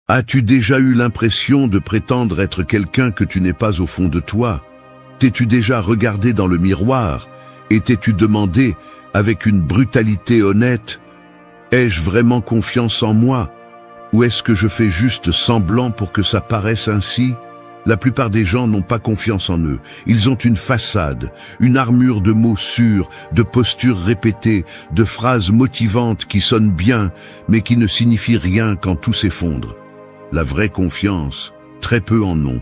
As-tu déjà eu l'impression de prétendre être quelqu'un que tu n'es pas au fond de toi? T'es-tu déjà regardé dans le miroir et t'es-tu demandé, avec une brutalité honnête, ai-je vraiment confiance en moi? Ou est-ce que je fais juste semblant pour que ça paraisse ainsi? La plupart des gens n'ont pas confiance en eux. Ils ont une façade, une armure de mots sûrs, de postures répétées, de phrases motivantes qui sonnent bien, mais qui ne signifient rien quand tout s'effondre. La vraie confiance, très peu en ont.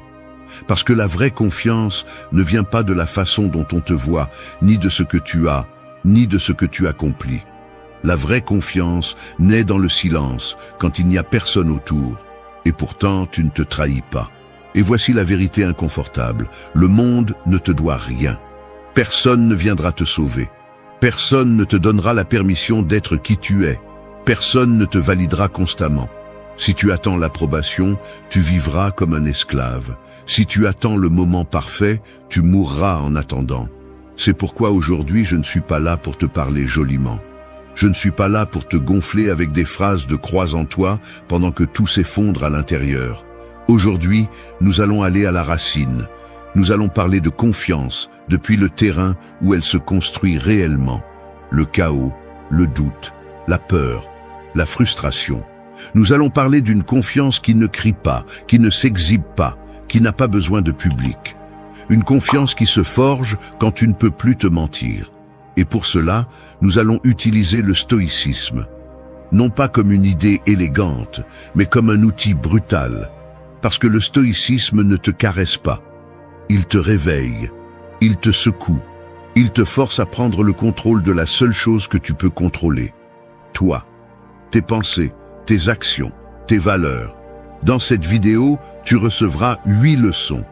Parce que la vraie confiance ne vient pas de la façon dont on te voit, ni de ce que tu as, ni de ce que tu accomplis. La vraie confiance naît dans le silence, quand il n'y a personne autour. Et pourtant, tu ne te trahis pas. Et voici la vérité inconfortable. Le monde ne te doit rien. Personne ne viendra te sauver. Personne ne te donnera la permission d'être qui tu es. Personne ne te validera constamment. Si tu attends l'approbation, tu vivras comme un esclave. Si tu attends le moment parfait, tu mourras en attendant. C'est pourquoi aujourd'hui je ne suis pas là pour te parler joliment. Je ne suis pas là pour te gonfler avec des phrases de croix en toi pendant que tout s'effondre à l'intérieur. Aujourd'hui, nous allons aller à la racine. Nous allons parler de confiance depuis le terrain où elle se construit réellement. Le chaos, le doute, la peur, la frustration. Nous allons parler d'une confiance qui ne crie pas, qui ne s'exhibe pas, qui n'a pas besoin de public. Une confiance qui se forge quand tu ne peux plus te mentir. Et pour cela, nous allons utiliser le stoïcisme. Non pas comme une idée élégante, mais comme un outil brutal. Parce que le stoïcisme ne te caresse pas. Il te réveille, il te secoue, il te force à prendre le contrôle de la seule chose que tu peux contrôler. Toi, tes pensées, tes actions, tes valeurs. Dans cette vidéo, tu recevras 8 leçons.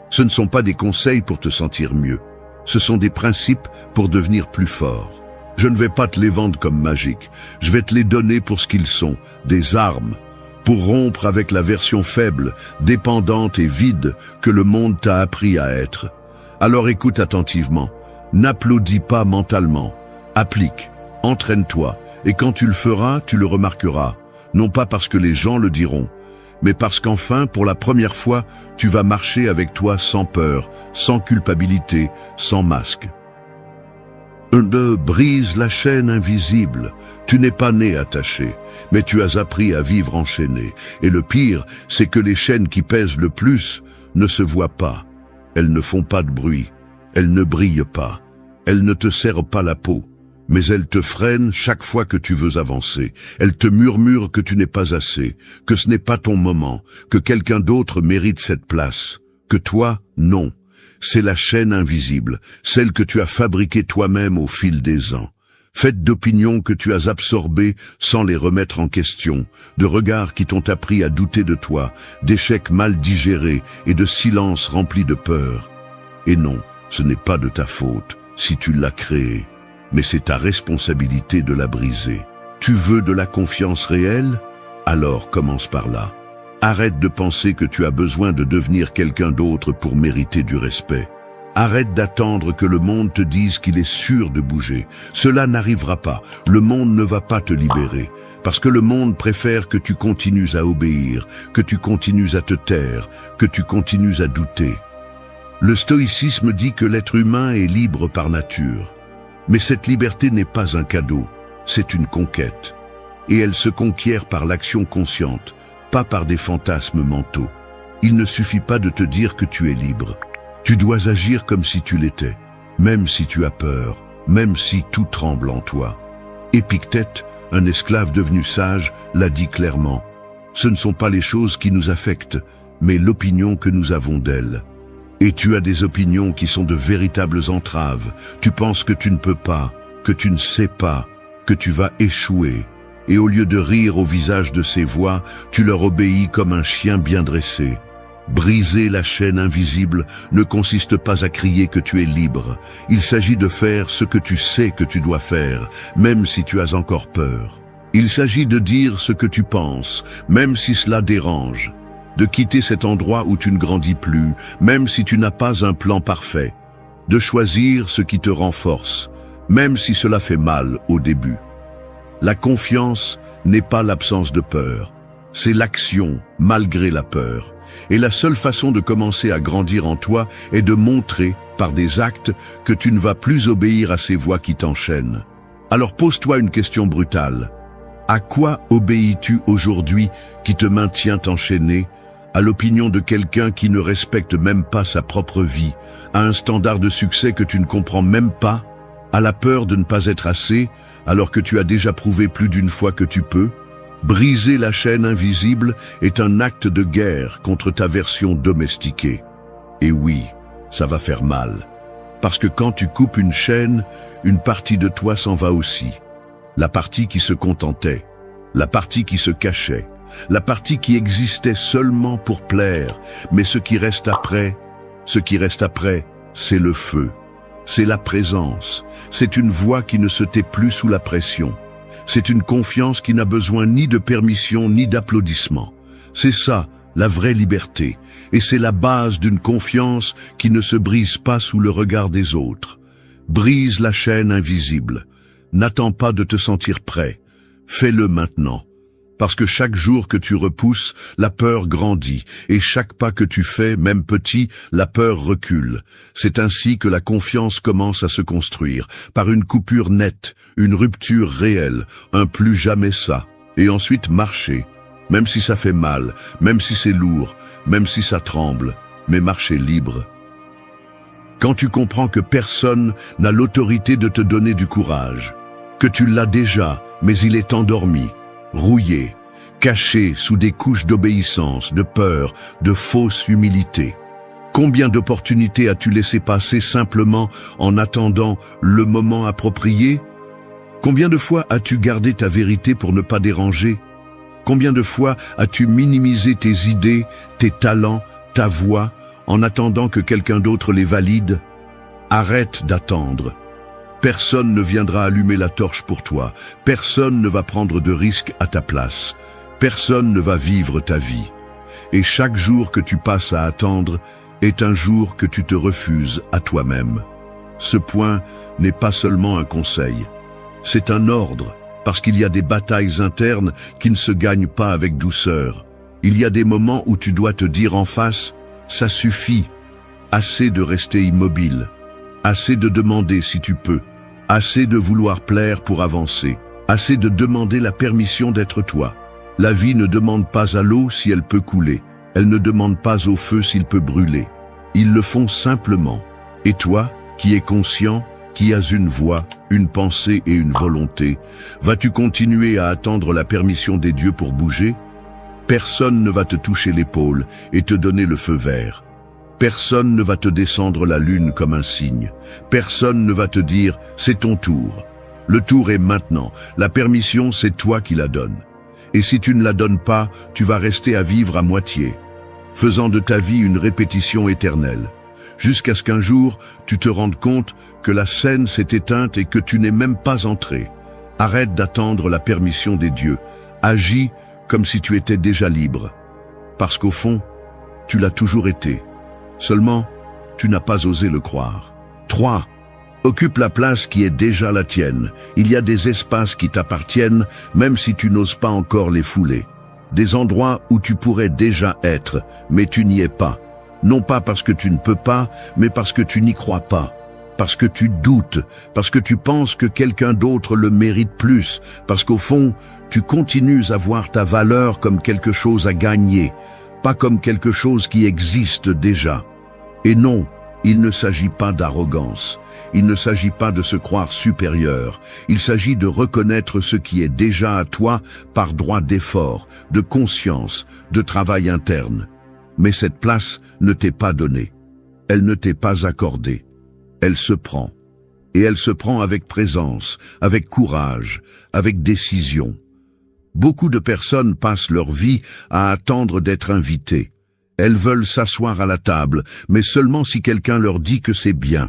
Ce ne sont pas des conseils pour te sentir mieux. Ce sont des principes pour devenir plus fort. Je ne vais pas te les vendre comme magiques. Je vais te les donner pour ce qu'ils sont, des armes, pour rompre avec la version faible, dépendante et vide que le monde t'a appris à être. Alors écoute attentivement. N'applaudis pas mentalement. Applique, entraîne-toi, et quand tu le feras, tu le remarqueras. Non pas parce que les gens le diront, mais parce qu'enfin, pour la première fois, tu vas marcher avec toi sans peur, sans culpabilité, sans masque. Brise la chaîne invisible. Tu n'es pas né attaché, mais tu as appris à vivre enchaîné. Et le pire, c'est que les chaînes qui pèsent le plus ne se voient pas. Elles ne font pas de bruit, elles ne brillent pas, elles ne te serrent pas la peau. Mais elles te freinent chaque fois que tu veux avancer. Elles te murmurent que tu n'es pas assez, que ce n'est pas ton moment, que quelqu'un d'autre mérite cette place. Que toi, non. C'est la chaîne invisible, celle que tu as fabriquée toi-même au fil des ans. Faite d'opinions que tu as absorbées sans les remettre en question, de regards qui t'ont appris à douter de toi, d'échecs mal digérés et de silences remplis de peur. Et non, ce n'est pas de ta faute, si tu l'as créée. Mais c'est ta responsabilité de la briser. Tu veux de la confiance réelle? Alors commence par là. Arrête de penser que tu as besoin de devenir quelqu'un d'autre pour mériter du respect. Arrête d'attendre que le monde te dise qu'il est sûr de bouger. Cela n'arrivera pas. Le monde ne va pas te libérer. Parce que le monde préfère que tu continues à obéir, que tu continues à te taire, que tu continues à douter. Le stoïcisme dit que l'être humain est libre par nature. Mais cette liberté n'est pas un cadeau, c'est une conquête. Et elle se conquiert par l'action consciente, pas par des fantasmes mentaux. Il ne suffit pas de te dire que tu es libre. Tu dois agir comme si tu l'étais, même si tu as peur, même si tout tremble en toi. Épictète, un esclave devenu sage, l'a dit clairement. Ce ne sont pas les choses qui nous affectent, mais l'opinion que nous avons d'elles. Et tu as des opinions qui sont de véritables entraves. Tu penses que tu ne peux pas, que tu ne sais pas, que tu vas échouer. Et au lieu de rire au visage de ces voix, tu leur obéis comme un chien bien dressé. Briser la chaîne invisible ne consiste pas à crier que tu es libre. Il s'agit de faire ce que tu sais que tu dois faire, même si tu as encore peur. Il s'agit de dire ce que tu penses, même si cela dérange. De quitter cet endroit où tu ne grandis plus, même si tu n'as pas un plan parfait. De choisir ce qui te renforce, même si cela fait mal au début. La confiance n'est pas l'absence de peur. c'est l'action, malgré la peur. Et la seule façon de commencer à grandir en toi est de montrer, par des actes, que tu ne vas plus obéir à ces voix qui t'enchaînent. Alors pose-toi une question brutale. À quoi obéis-tu aujourd'hui qui te maintient enchaîné? À l'opinion de quelqu'un qui ne respecte même pas sa propre vie? À un standard de succès que tu ne comprends même pas? À la peur de ne pas être assez, alors que tu as déjà prouvé plus d'une fois que tu peux? Briser la chaîne invisible est un acte de guerre contre ta version domestiquée. Et oui, ça va faire mal. Parce que quand tu coupes une chaîne, une partie de toi s'en va aussi. La partie qui se contentait, la partie qui se cachait, la partie qui existait seulement pour plaire. Mais ce qui reste après, c'est le feu. C'est la présence. C'est une voix qui ne se tait plus sous la pression. C'est une confiance qui n'a besoin ni de permission ni d'applaudissements. C'est ça, la vraie liberté. Et c'est la base d'une confiance qui ne se brise pas sous le regard des autres. Brise la chaîne invisible. N'attends pas de te sentir prêt. Fais-le maintenant. Parce que chaque jour que tu repousses, la peur grandit, et chaque pas que tu fais, même petit, la peur recule. C'est ainsi que la confiance commence à se construire, par une coupure nette, une rupture réelle, un plus jamais ça. Et ensuite marcher, même si ça fait mal, même si c'est lourd, même si ça tremble, mais marcher libre. Quand tu comprends que personne n'a l'autorité de te donner du courage, que tu l'as déjà, mais il est endormi, rouillé, caché sous des couches d'obéissance, de peur, de fausse humilité. Combien d'opportunités as-tu laissé passer simplement en attendant le moment approprié? Combien de fois as-tu gardé ta vérité pour ne pas déranger? Combien de fois as-tu minimisé tes idées, tes talents, ta voix, en attendant que quelqu'un d'autre les valide? Arrête d'attendre. Personne ne viendra allumer la torche pour toi. Personne ne va prendre de risques à ta place. Personne ne va vivre ta vie. Et chaque jour que tu passes à attendre est un jour que tu te refuses à toi-même. Ce point n'est pas seulement un conseil. C'est un ordre, parce qu'il y a des batailles internes qui ne se gagnent pas avec douceur. Il y a des moments où tu dois te dire en face, ça suffit. Assez de rester immobile. Assez de demander si tu peux. Assez de vouloir plaire pour avancer. Assez de demander la permission d'être toi. La vie ne demande pas à l'eau si elle peut couler. Elle ne demande pas au feu s'il peut brûler. Ils le font simplement. Et toi, qui es conscient, qui as une voix, une pensée et une volonté, vas-tu continuer à attendre la permission des dieux pour bouger? Personne ne va te toucher l'épaule et te donner le feu vert. Personne ne va te descendre la lune comme un signe. Personne ne va te dire « c'est ton tour ». Le tour est maintenant. La permission, c'est toi qui la donnes. Et si tu ne la donnes pas, tu vas rester à vivre à moitié, faisant de ta vie une répétition éternelle. Jusqu'à ce qu'un jour, tu te rendes compte que la scène s'est éteinte et que tu n'es même pas entré. Arrête d'attendre la permission des dieux. Agis comme si tu étais déjà libre. Parce qu'au fond, tu l'as toujours été. Seulement, tu n'as pas osé le croire. 3. Occupe la place qui est déjà la tienne. Il y a des espaces qui t'appartiennent, même si tu n'oses pas encore les fouler. Des endroits où tu pourrais déjà être, mais tu n'y es pas. Non pas parce que tu ne peux pas, mais parce que tu n'y crois pas. Parce que tu doutes, parce que tu penses que quelqu'un d'autre le mérite plus, parce qu'au fond, tu continues à voir ta valeur comme quelque chose à gagner, pas comme quelque chose qui existe déjà. Et non, il ne s'agit pas d'arrogance, il ne s'agit pas de se croire supérieur, il s'agit de reconnaître ce qui est déjà à toi par droit d'effort, de conscience, de travail interne. Mais cette place ne t'est pas donnée, elle ne t'est pas accordée, elle se prend. Et elle se prend avec présence, avec courage, avec décision. Beaucoup de personnes passent leur vie à attendre d'être invitées. Elles veulent s'asseoir à la table, mais seulement si quelqu'un leur dit que c'est bien.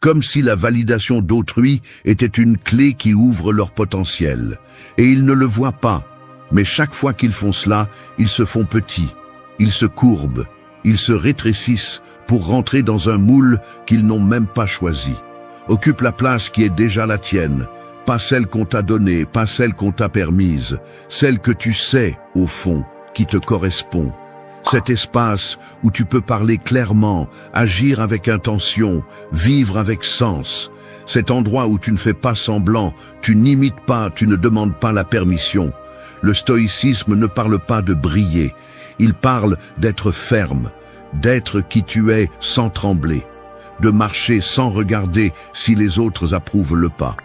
Comme si la validation d'autrui était une clé qui ouvre leur potentiel. Et ils ne le voient pas. Mais chaque fois qu'ils font cela, ils se font petits. Ils se courbent. Ils se rétrécissent pour rentrer dans un moule qu'ils n'ont même pas choisi. Occupe la place qui est déjà la tienne. pas celle qu'on t'a donnée, pas celle qu'on t'a permise, celle que tu sais, au fond, qui te correspond. Cet espace où tu peux parler clairement, agir avec intention, vivre avec sens. Cet endroit où tu ne fais pas semblant, tu n'imites pas, tu ne demandes pas la permission. Le stoïcisme ne parle pas de briller, il parle d'être ferme, d'être qui tu es sans trembler, de marcher sans regarder si les autres approuvent le pas.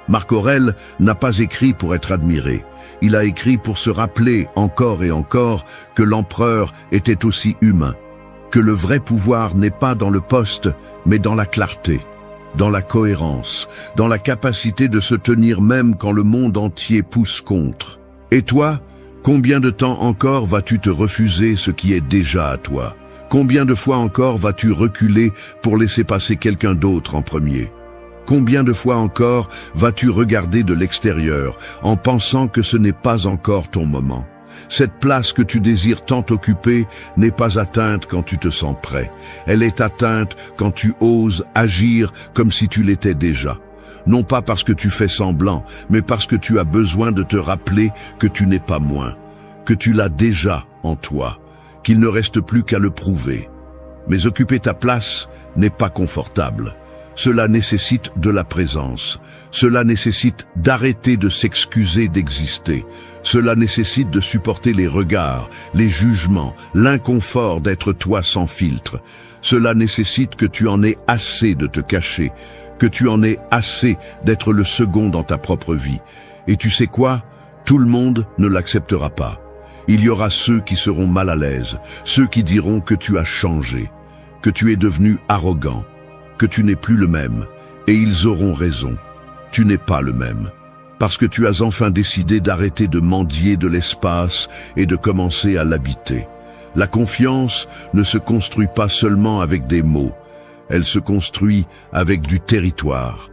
Marc Aurèle n'a pas écrit pour être admiré. Il a écrit pour se rappeler encore et encore que l'empereur était aussi humain, que le vrai pouvoir n'est pas dans le poste, mais dans la clarté, dans la cohérence, dans la capacité de se tenir même quand le monde entier pousse contre. Et toi, combien de temps encore vas-tu te refuser ce qui est déjà à toi? Combien de fois encore vas-tu reculer pour laisser passer quelqu'un d'autre en premier? Combien de fois encore vas-tu regarder de l'extérieur en pensant que ce n'est pas encore ton moment? Cette place que tu désires tant occuper n'est pas atteinte quand tu te sens prêt. Elle est atteinte quand tu oses agir comme si tu l'étais déjà. Non pas parce que tu fais semblant, mais parce que tu as besoin de te rappeler que tu n'es pas moins, que tu l'as déjà en toi, qu'il ne reste plus qu'à le prouver. Mais occuper ta place n'est pas confortable. Cela nécessite de la présence. Cela nécessite d'arrêter de s'excuser d'exister. Cela nécessite de supporter les regards, les jugements, l'inconfort d'être toi sans filtre. Cela nécessite que tu en aies assez de te cacher, que tu en aies assez d'être le second dans ta propre vie. Et tu sais quoi? Tout le monde ne l'acceptera pas. Il y aura ceux qui seront mal à l'aise, ceux qui diront que tu as changé, que tu es devenu arrogant, que tu n'es plus le même, et ils auront raison. Tu n'es pas le même, parce que tu as enfin décidé d'arrêter de mendier de l'espace et de commencer à l'habiter. La confiance ne se construit pas seulement avec des mots, elle se construit avec du territoire,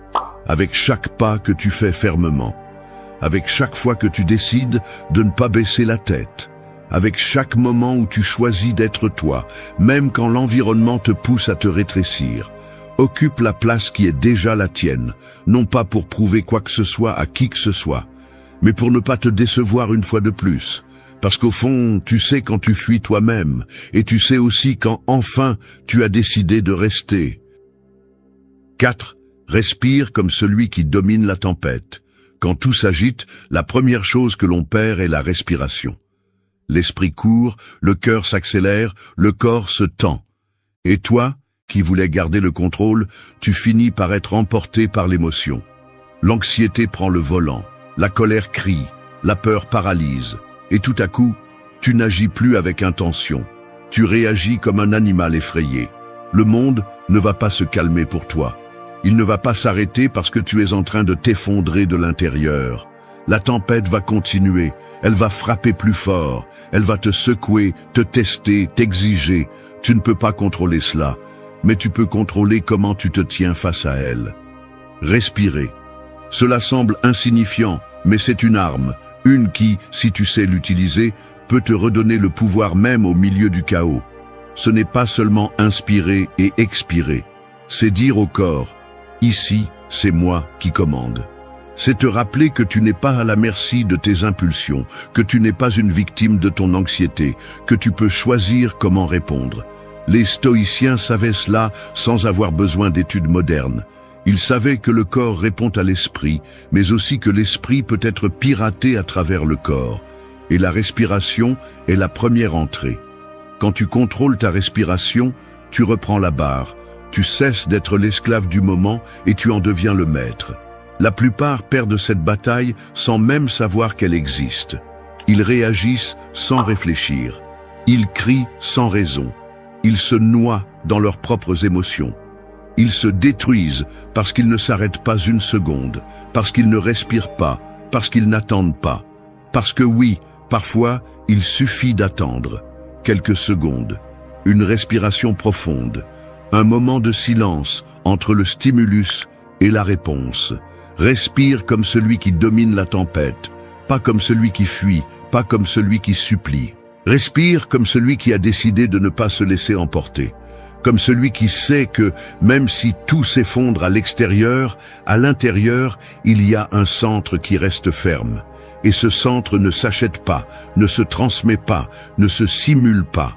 avec chaque pas que tu fais fermement, avec chaque fois que tu décides de ne pas baisser la tête, avec chaque moment où tu choisis d'être toi, même quand l'environnement te pousse à te rétrécir. Occupe la place qui est déjà la tienne, non pas pour prouver quoi que ce soit à qui que ce soit, mais pour ne pas te décevoir une fois de plus. Parce qu'au fond, tu sais quand tu fuis toi-même, et tu sais aussi quand enfin tu as décidé de rester. 4. Respire comme celui qui domine la tempête. Quand tout s'agite, la première chose que l'on perd est la respiration. L'esprit court, le cœur s'accélère, le corps se tend. Et toi, qui voulais garder le contrôle, tu finis par être emporté par l'émotion. L'anxiété prend le volant, la colère crie, la peur paralyse, et tout à coup, tu n'agis plus avec intention. Tu réagis comme un animal effrayé. Le monde ne va pas se calmer pour toi. Il ne va pas s'arrêter parce que tu es en train de t'effondrer de l'intérieur. La tempête va continuer, elle va frapper plus fort, elle va te secouer, te tester, t'exiger. Tu ne peux pas contrôler cela, mais tu peux contrôler comment tu te tiens face à elle. Respirer. Cela semble insignifiant, mais c'est une arme, une qui, si tu sais l'utiliser, peut te redonner le pouvoir même au milieu du chaos. Ce n'est pas seulement inspirer et expirer, c'est dire au corps, ici, c'est moi qui commande. C'est te rappeler que tu n'es pas à la merci de tes impulsions, que tu n'es pas une victime de ton anxiété, que tu peux choisir comment répondre. Les stoïciens savaient cela sans avoir besoin d'études modernes. Ils savaient que le corps répond à l'esprit, mais aussi que l'esprit peut être piraté à travers le corps. Et la respiration est la première entrée. Quand tu contrôles ta respiration, tu reprends la barre. Tu cesses d'être l'esclave du moment et tu en deviens le maître. La plupart perdent cette bataille sans même savoir qu'elle existe. Ils réagissent sans réfléchir. Ils crient sans raison. Ils se noient dans leurs propres émotions. Ils se détruisent parce qu'ils ne s'arrêtent pas une seconde, parce qu'ils ne respirent pas, parce qu'ils n'attendent pas. Parce que oui, parfois, il suffit d'attendre. Quelques secondes, une respiration profonde, un moment de silence entre le stimulus et la réponse. Respire comme celui qui domine la tempête, pas comme celui qui fuit, pas comme celui qui supplie. Respire comme celui qui a décidé de ne pas se laisser emporter. Comme celui qui sait que, même si tout s'effondre à l'extérieur, à l'intérieur, il y a un centre qui reste ferme. Et ce centre ne s'achète pas, ne se transmet pas, ne se simule pas.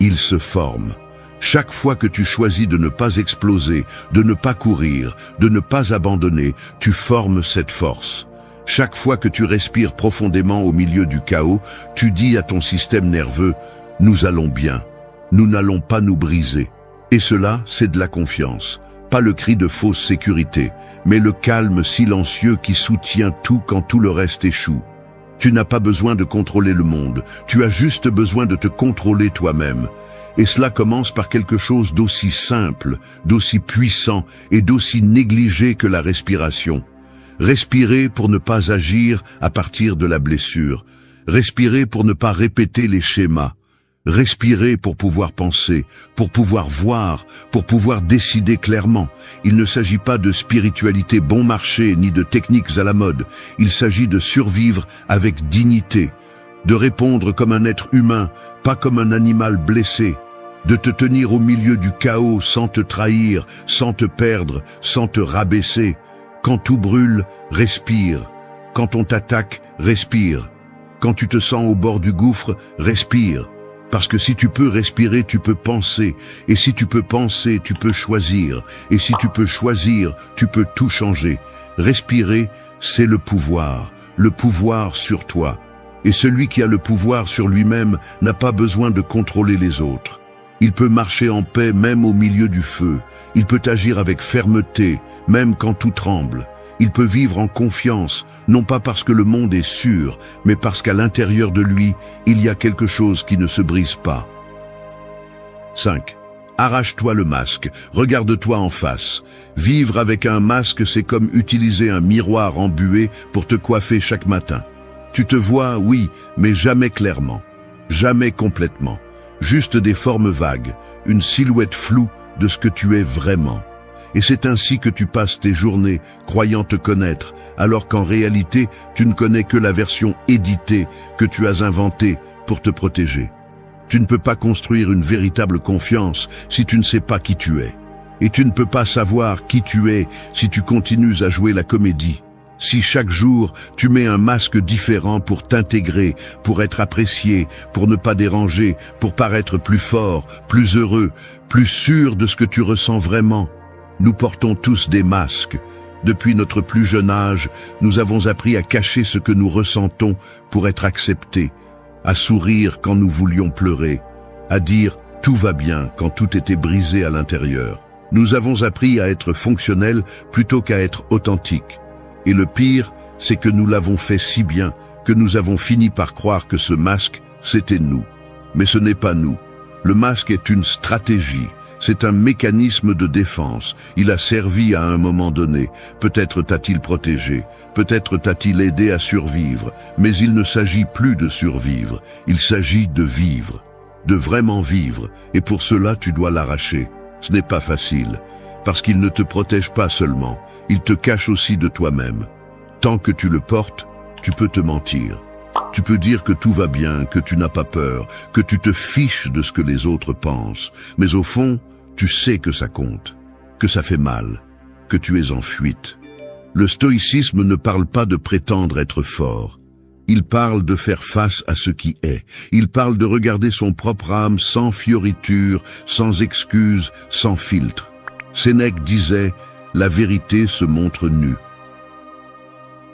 Il se forme. Chaque fois que tu choisis de ne pas exploser, de ne pas courir, de ne pas abandonner, tu formes cette force. Chaque fois que tu respires profondément au milieu du chaos, tu dis à ton système nerveux « Nous allons bien, nous n'allons pas nous briser ». Et cela, c'est de la confiance. Pas le cri de fausse sécurité, mais le calme silencieux qui soutient tout quand tout le reste échoue. Tu n'as pas besoin de contrôler le monde, tu as juste besoin de te contrôler toi-même. Et cela commence par quelque chose d'aussi simple, d'aussi puissant et d'aussi négligé que la respiration. Respirer pour ne pas agir à partir de la blessure. Respirer pour ne pas répéter les schémas. Respirer pour pouvoir penser, pour pouvoir voir, pour pouvoir décider clairement. Il ne s'agit pas de spiritualité bon marché ni de techniques à la mode. Il s'agit de survivre avec dignité, de répondre comme un être humain, pas comme un animal blessé, de te tenir au milieu du chaos sans te trahir, sans te perdre, sans te rabaisser. Quand tout brûle, respire. Quand on t'attaque, respire. Quand tu te sens au bord du gouffre, respire. Parce que si tu peux respirer, tu peux penser. Et si tu peux penser, tu peux choisir. Et si tu peux choisir, tu peux tout changer. Respirer, c'est le pouvoir sur toi. Et celui qui a le pouvoir sur lui-même n'a pas besoin de contrôler les autres. Il peut marcher en paix même au milieu du feu. Il peut agir avec fermeté, même quand tout tremble. Il peut vivre en confiance, non pas parce que le monde est sûr, mais parce qu'à l'intérieur de lui, il y a quelque chose qui ne se brise pas. 5. Arrache-toi le masque, regarde-toi en face. Vivre avec un masque, c'est comme utiliser un miroir embué pour te coiffer chaque matin. Tu te vois, oui, mais jamais clairement, jamais complètement. Juste des formes vagues, une silhouette floue de ce que tu es vraiment. Et c'est ainsi que tu passes tes journées, croyant te connaître, alors qu'en réalité, tu ne connais que la version éditée que tu as inventée pour te protéger. Tu ne peux pas construire une véritable confiance si tu ne sais pas qui tu es. Et tu ne peux pas savoir qui tu es si tu continues à jouer la comédie. Si chaque jour, tu mets un masque différent pour t'intégrer, pour être apprécié, pour ne pas déranger, pour paraître plus fort, plus heureux, plus sûr de ce que tu ressens vraiment. Nous portons tous des masques. Depuis notre plus jeune âge, nous avons appris à cacher ce que nous ressentons pour être acceptés, à sourire quand nous voulions pleurer, à dire « tout va bien » quand tout était brisé à l'intérieur. Nous avons appris à être fonctionnels plutôt qu'à être authentiques. Et le pire, c'est que nous l'avons fait si bien que nous avons fini par croire que ce masque, c'était nous. Mais ce n'est pas nous. Le masque est une stratégie. C'est un mécanisme de défense. Il a servi à un moment donné. Peut-être t'a-t-il protégé, peut-être t'a-t-il aidé à survivre, mais il ne s'agit plus de survivre, il s'agit de vivre, de vraiment vivre, et pour cela tu dois l'arracher. Ce n'est pas facile, parce qu'il ne te protège pas seulement, il te cache aussi de toi-même. Tant que tu le portes, tu peux te mentir. Tu peux dire que tout va bien, que tu n'as pas peur, que tu te fiches de ce que les autres pensent. Mais au fond, tu sais que ça compte, que ça fait mal, que tu es en fuite. Le stoïcisme ne parle pas de prétendre être fort. Il parle de faire face à ce qui est. Il parle de regarder son propre âme sans fioriture, sans excuse, sans filtre. Sénèque disait « La vérité se montre nue ».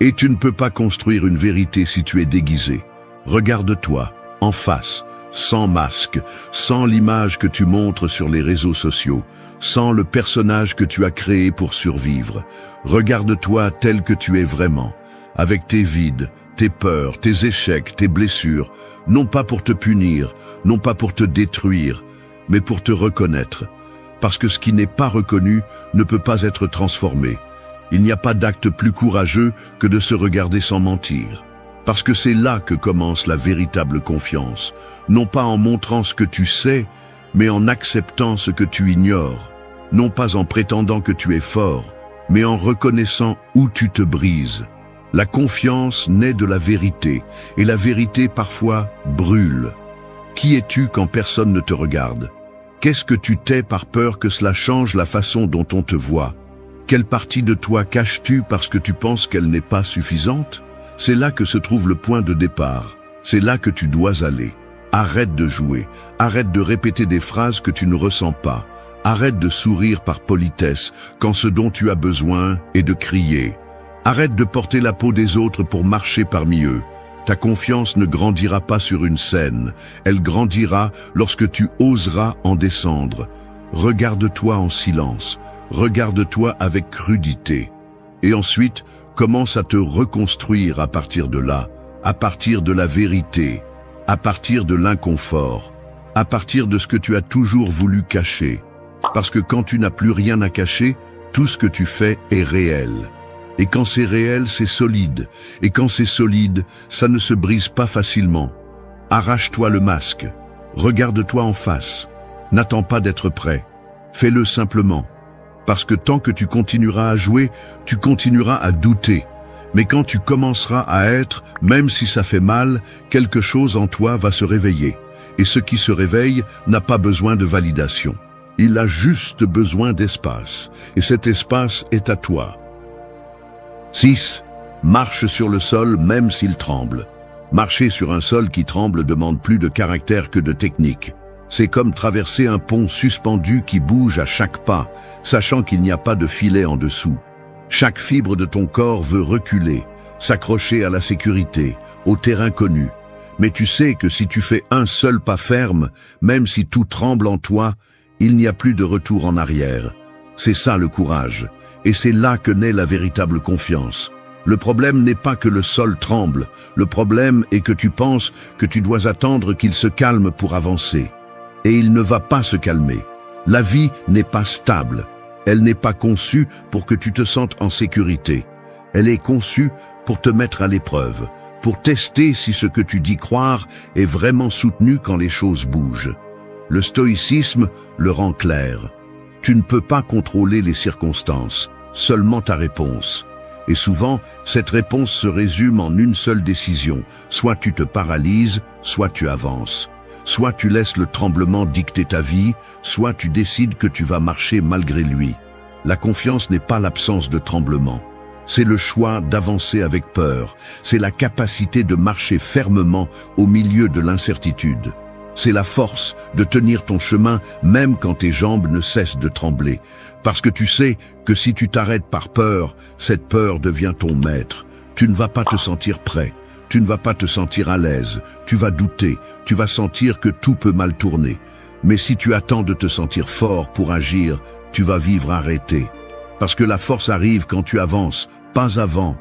Et tu ne peux pas construire une vérité si tu es déguisé. Regarde-toi, en face, sans masque, sans l'image que tu montres sur les réseaux sociaux, sans le personnage que tu as créé pour survivre. Regarde-toi tel que tu es vraiment, avec tes vides, tes peurs, tes échecs, tes blessures, non pas pour te punir, non pas pour te détruire, mais pour te reconnaître. Parce que ce qui n'est pas reconnu ne peut pas être transformé. Il n'y a pas d'acte plus courageux que de se regarder sans mentir. Parce que c'est là que commence la véritable confiance. Non pas en montrant ce que tu sais, mais en acceptant ce que tu ignores. Non pas en prétendant que tu es fort, mais en reconnaissant où tu te brises. La confiance naît de la vérité, et la vérité parfois brûle. Qui es-tu quand personne ne te regarde? Qu'est-ce que tu tais par peur que cela change la façon dont on te voit? Quelle partie de toi caches-tu parce que tu penses qu'elle n'est pas suffisante? C'est là que se trouve le point de départ. C'est là que tu dois aller. Arrête de jouer. Arrête de répéter des phrases que tu ne ressens pas. Arrête de sourire par politesse quand ce dont tu as besoin est de crier. Arrête de porter la peau des autres pour marcher parmi eux. Ta confiance ne grandira pas sur une scène. Elle grandira lorsque tu oseras en descendre. Regarde-toi en silence. Regarde-toi avec crudité. Et ensuite, commence à te reconstruire à partir de là, à partir de la vérité, à partir de l'inconfort, à partir de ce que tu as toujours voulu cacher. Parce que quand tu n'as plus rien à cacher, tout ce que tu fais est réel. Et quand c'est réel, c'est solide. Et quand c'est solide, ça ne se brise pas facilement. Arrache-toi le masque. Regarde-toi en face. N'attends pas d'être prêt. Fais-le simplement. Parce que tant que tu continueras à jouer, tu continueras à douter. Mais quand tu commenceras à être, même si ça fait mal, quelque chose en toi va se réveiller. Et ce qui se réveille n'a pas besoin de validation. Il a juste besoin d'espace. Et cet espace est à toi. 6. Marche sur le sol même s'il tremble. Marcher sur un sol qui tremble demande plus de caractère que de technique. C'est comme traverser un pont suspendu qui bouge à chaque pas, sachant qu'il n'y a pas de filet en dessous. Chaque fibre de ton corps veut reculer, s'accrocher à la sécurité, au terrain connu. Mais tu sais que si tu fais un seul pas ferme, même si tout tremble en toi, il n'y a plus de retour en arrière. C'est ça le courage. Et c'est là que naît la véritable confiance. Le problème n'est pas que le sol tremble. Le problème est que tu penses que tu dois attendre qu'il se calme pour avancer. Et il ne va pas se calmer. La vie n'est pas stable. Elle n'est pas conçue pour que tu te sentes en sécurité. Elle est conçue pour te mettre à l'épreuve, pour tester si ce que tu dis croire est vraiment soutenu quand les choses bougent. Le stoïcisme le rend clair. Tu ne peux pas contrôler les circonstances, seulement ta réponse. Et souvent, cette réponse se résume en une seule décision. Soit tu te paralyses, soit tu avances. Soit tu laisses le tremblement dicter ta vie, soit tu décides que tu vas marcher malgré lui. La confiance n'est pas l'absence de tremblement. C'est le choix d'avancer avec peur. C'est la capacité de marcher fermement au milieu de l'incertitude. C'est la force de tenir ton chemin même quand tes jambes ne cessent de trembler. Parce que tu sais que si tu t'arrêtes par peur, cette peur devient ton maître. Tu ne vas pas te sentir prêt. Tu ne vas pas te sentir à l'aise. Tu vas douter. Tu vas sentir que tout peut mal tourner. Mais si tu attends de te sentir fort pour agir, tu vas vivre arrêté. Parce que la force arrive quand tu avances, pas avant.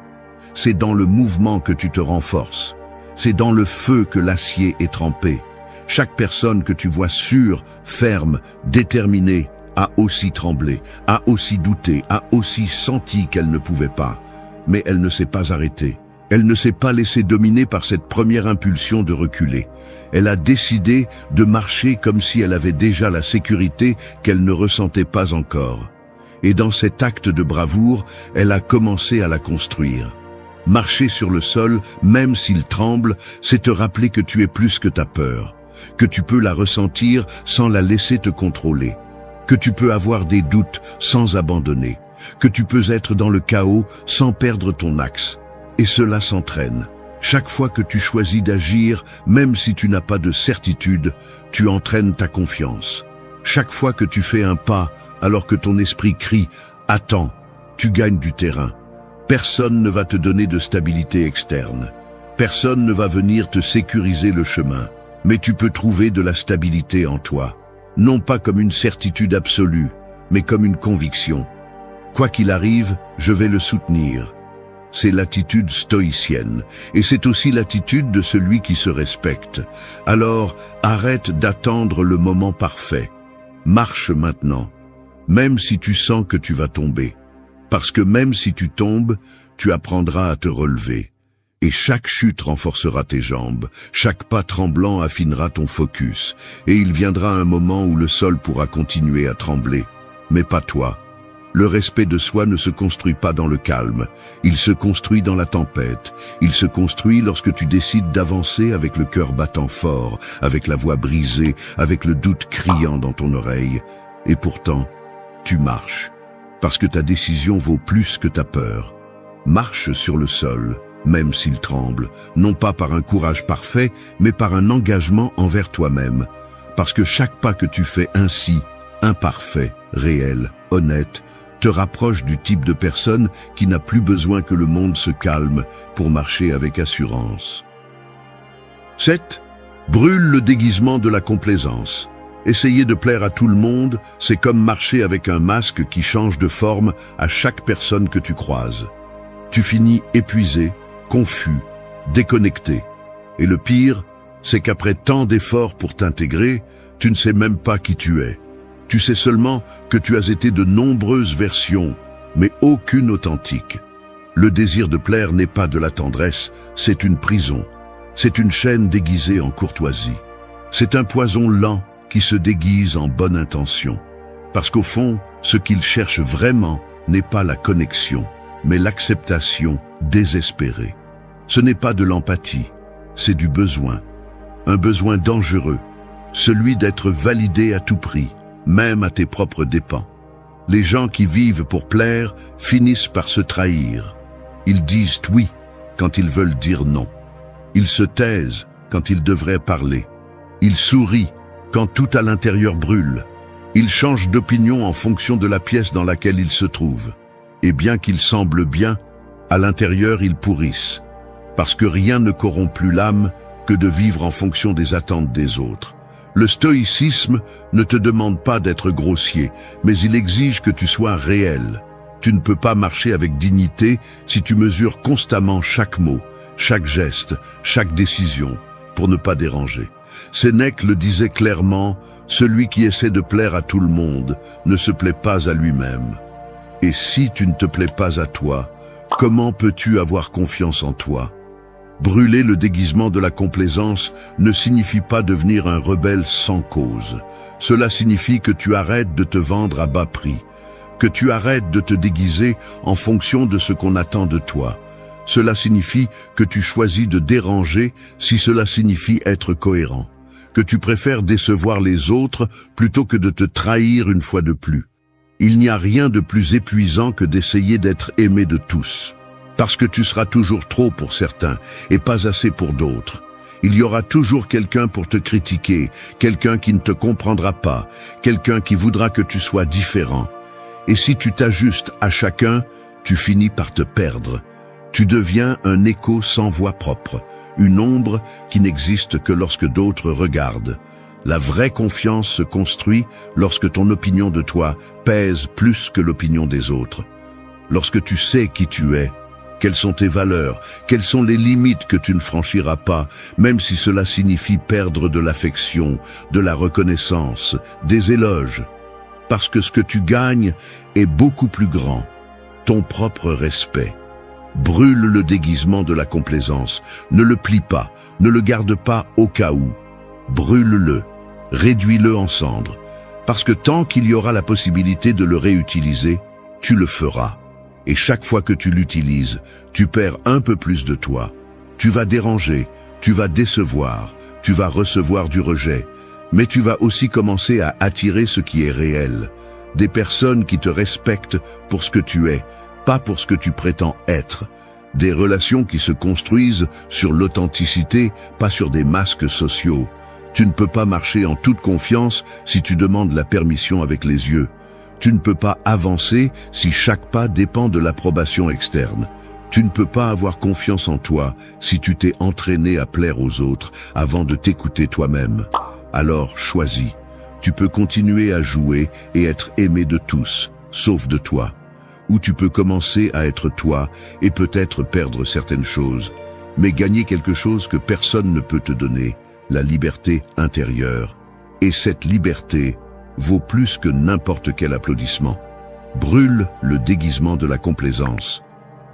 C'est dans le mouvement que tu te renforces. C'est dans le feu que l'acier est trempé. Chaque personne que tu vois sûre, ferme, déterminée, a aussi tremblé, a aussi douté, a aussi senti qu'elle ne pouvait pas. Mais elle ne s'est pas arrêtée. Elle ne s'est pas laissée dominer par cette première impulsion de reculer. Elle a décidé de marcher comme si elle avait déjà la sécurité qu'elle ne ressentait pas encore. Et dans cet acte de bravoure, elle a commencé à la construire. Marcher sur le sol, même s'il tremble, c'est te rappeler que tu es plus que ta peur. Que tu peux la ressentir sans la laisser te contrôler, que tu peux avoir des doutes sans abandonner, que tu peux être dans le chaos sans perdre ton axe. Et cela s'entraîne. Chaque fois que tu choisis d'agir, même si tu n'as pas de certitude, tu entraînes ta confiance. Chaque fois que tu fais un pas, alors que ton esprit crie « Attends », tu gagnes du terrain. Personne ne va te donner de stabilité externe. Personne ne va venir te sécuriser le chemin. Mais tu peux trouver de la stabilité en toi, non pas comme une certitude absolue, mais comme une conviction. Quoi qu'il arrive, je vais le soutenir. C'est l'attitude stoïcienne, et c'est aussi l'attitude de celui qui se respecte. Alors, arrête d'attendre le moment parfait. Marche maintenant, même si tu sens que tu vas tomber. Parce que même si tu tombes, tu apprendras à te relever. Et chaque chute renforcera tes jambes, chaque pas tremblant affinera ton focus, et il viendra un moment où le sol pourra continuer à trembler, mais pas toi. Le respect de soi ne se construit pas dans le calme, il se construit dans la tempête. Il se construit lorsque tu décides d'avancer avec le cœur battant fort, avec la voix brisée, avec le doute criant dans ton oreille. Et pourtant, tu marches, parce que ta décision vaut plus que ta peur. Marche sur le sol, même s'il tremble, non pas par un courage parfait, mais par un engagement envers toi-même. Parce que chaque pas que tu fais ainsi, imparfait, réel, honnête, te rapproche du type de personne qui n'a plus besoin que le monde se calme pour marcher avec assurance. 7. Brûle le déguisement de la complaisance. Essayer de plaire à tout le monde, c'est comme marcher avec un masque qui change de forme à chaque personne que tu croises. Tu finis épuisé, confus, déconnecté. Et le pire, c'est qu'après tant d'efforts pour t'intégrer, tu ne sais même pas qui tu es. Tu sais seulement que tu as été de nombreuses versions, mais aucune authentique. Le désir de plaire n'est pas de la tendresse, c'est une prison. C'est une chaîne déguisée en courtoisie. C'est un poison lent qui se déguise en bonne intention. Parce qu'au fond, ce qu'il cherche vraiment n'est pas la connexion, mais l'acceptation désespérée. Ce n'est pas de l'empathie, c'est du besoin. Un besoin dangereux, celui d'être validé à tout prix, même à tes propres dépens. Les gens qui vivent pour plaire finissent par se trahir. Ils disent oui quand ils veulent dire non. Ils se taisent quand ils devraient parler. Ils sourient quand tout à l'intérieur brûle. Ils changent d'opinion en fonction de la pièce dans laquelle ils se trouvent. Et bien qu'ils semblent bien, à l'intérieur ils pourrissent. Parce que rien ne corrompt plus l'âme que de vivre en fonction des attentes des autres. Le stoïcisme ne te demande pas d'être grossier, mais il exige que tu sois réel. Tu ne peux pas marcher avec dignité si tu mesures constamment chaque mot, chaque geste, chaque décision, pour ne pas déranger. Sénèque le disait clairement, celui qui essaie de plaire à tout le monde ne se plaît pas à lui-même. Et si tu ne te plais pas à toi, comment peux-tu avoir confiance en toi ? Brûler le déguisement de la complaisance ne signifie pas devenir un rebelle sans cause. Cela signifie que tu arrêtes de te vendre à bas prix, que tu arrêtes de te déguiser en fonction de ce qu'on attend de toi. Cela signifie que tu choisis de déranger si cela signifie être cohérent, que tu préfères décevoir les autres plutôt que de te trahir une fois de plus. Il n'y a rien de plus épuisant que d'essayer d'être aimé de tous. Parce que tu seras toujours trop pour certains et pas assez pour d'autres. Il y aura toujours quelqu'un pour te critiquer, quelqu'un qui ne te comprendra pas, quelqu'un qui voudra que tu sois différent. Et si tu t'ajustes à chacun, tu finis par te perdre. Tu deviens un écho sans voix propre, une ombre qui n'existe que lorsque d'autres regardent. La vraie confiance se construit lorsque ton opinion de toi pèse plus que l'opinion des autres. Lorsque tu sais qui tu es, quelles sont tes valeurs, quelles sont les limites que tu ne franchiras pas, même si cela signifie perdre de l'affection, de la reconnaissance, des éloges. Parce que ce que tu gagnes est beaucoup plus grand, ton propre respect. Brûle le déguisement de la complaisance, ne le plie pas, ne le garde pas au cas où. Brûle-le, réduis-le en cendres, parce que tant qu'il y aura la possibilité de le réutiliser, tu le feras. Et chaque fois que tu l'utilises, tu perds un peu plus de toi. Tu vas déranger, tu vas décevoir, tu vas recevoir du rejet, mais tu vas aussi commencer à attirer ce qui est réel. Des personnes qui te respectent pour ce que tu es, pas pour ce que tu prétends être. Des relations qui se construisent sur l'authenticité, pas sur des masques sociaux. Tu ne peux pas marcher en toute confiance si tu demandes la permission avec les yeux. Tu ne peux pas avancer si chaque pas dépend de l'approbation externe. Tu ne peux pas avoir confiance en toi si tu t'es entraîné à plaire aux autres avant de t'écouter toi-même. Alors choisis. Tu peux continuer à jouer et être aimé de tous, sauf de toi. Ou tu peux commencer à être toi et peut-être perdre certaines choses, mais gagner quelque chose que personne ne peut te donner, la liberté intérieure. Et cette liberté vaut plus que n'importe quel applaudissement. Brûle le déguisement de la complaisance.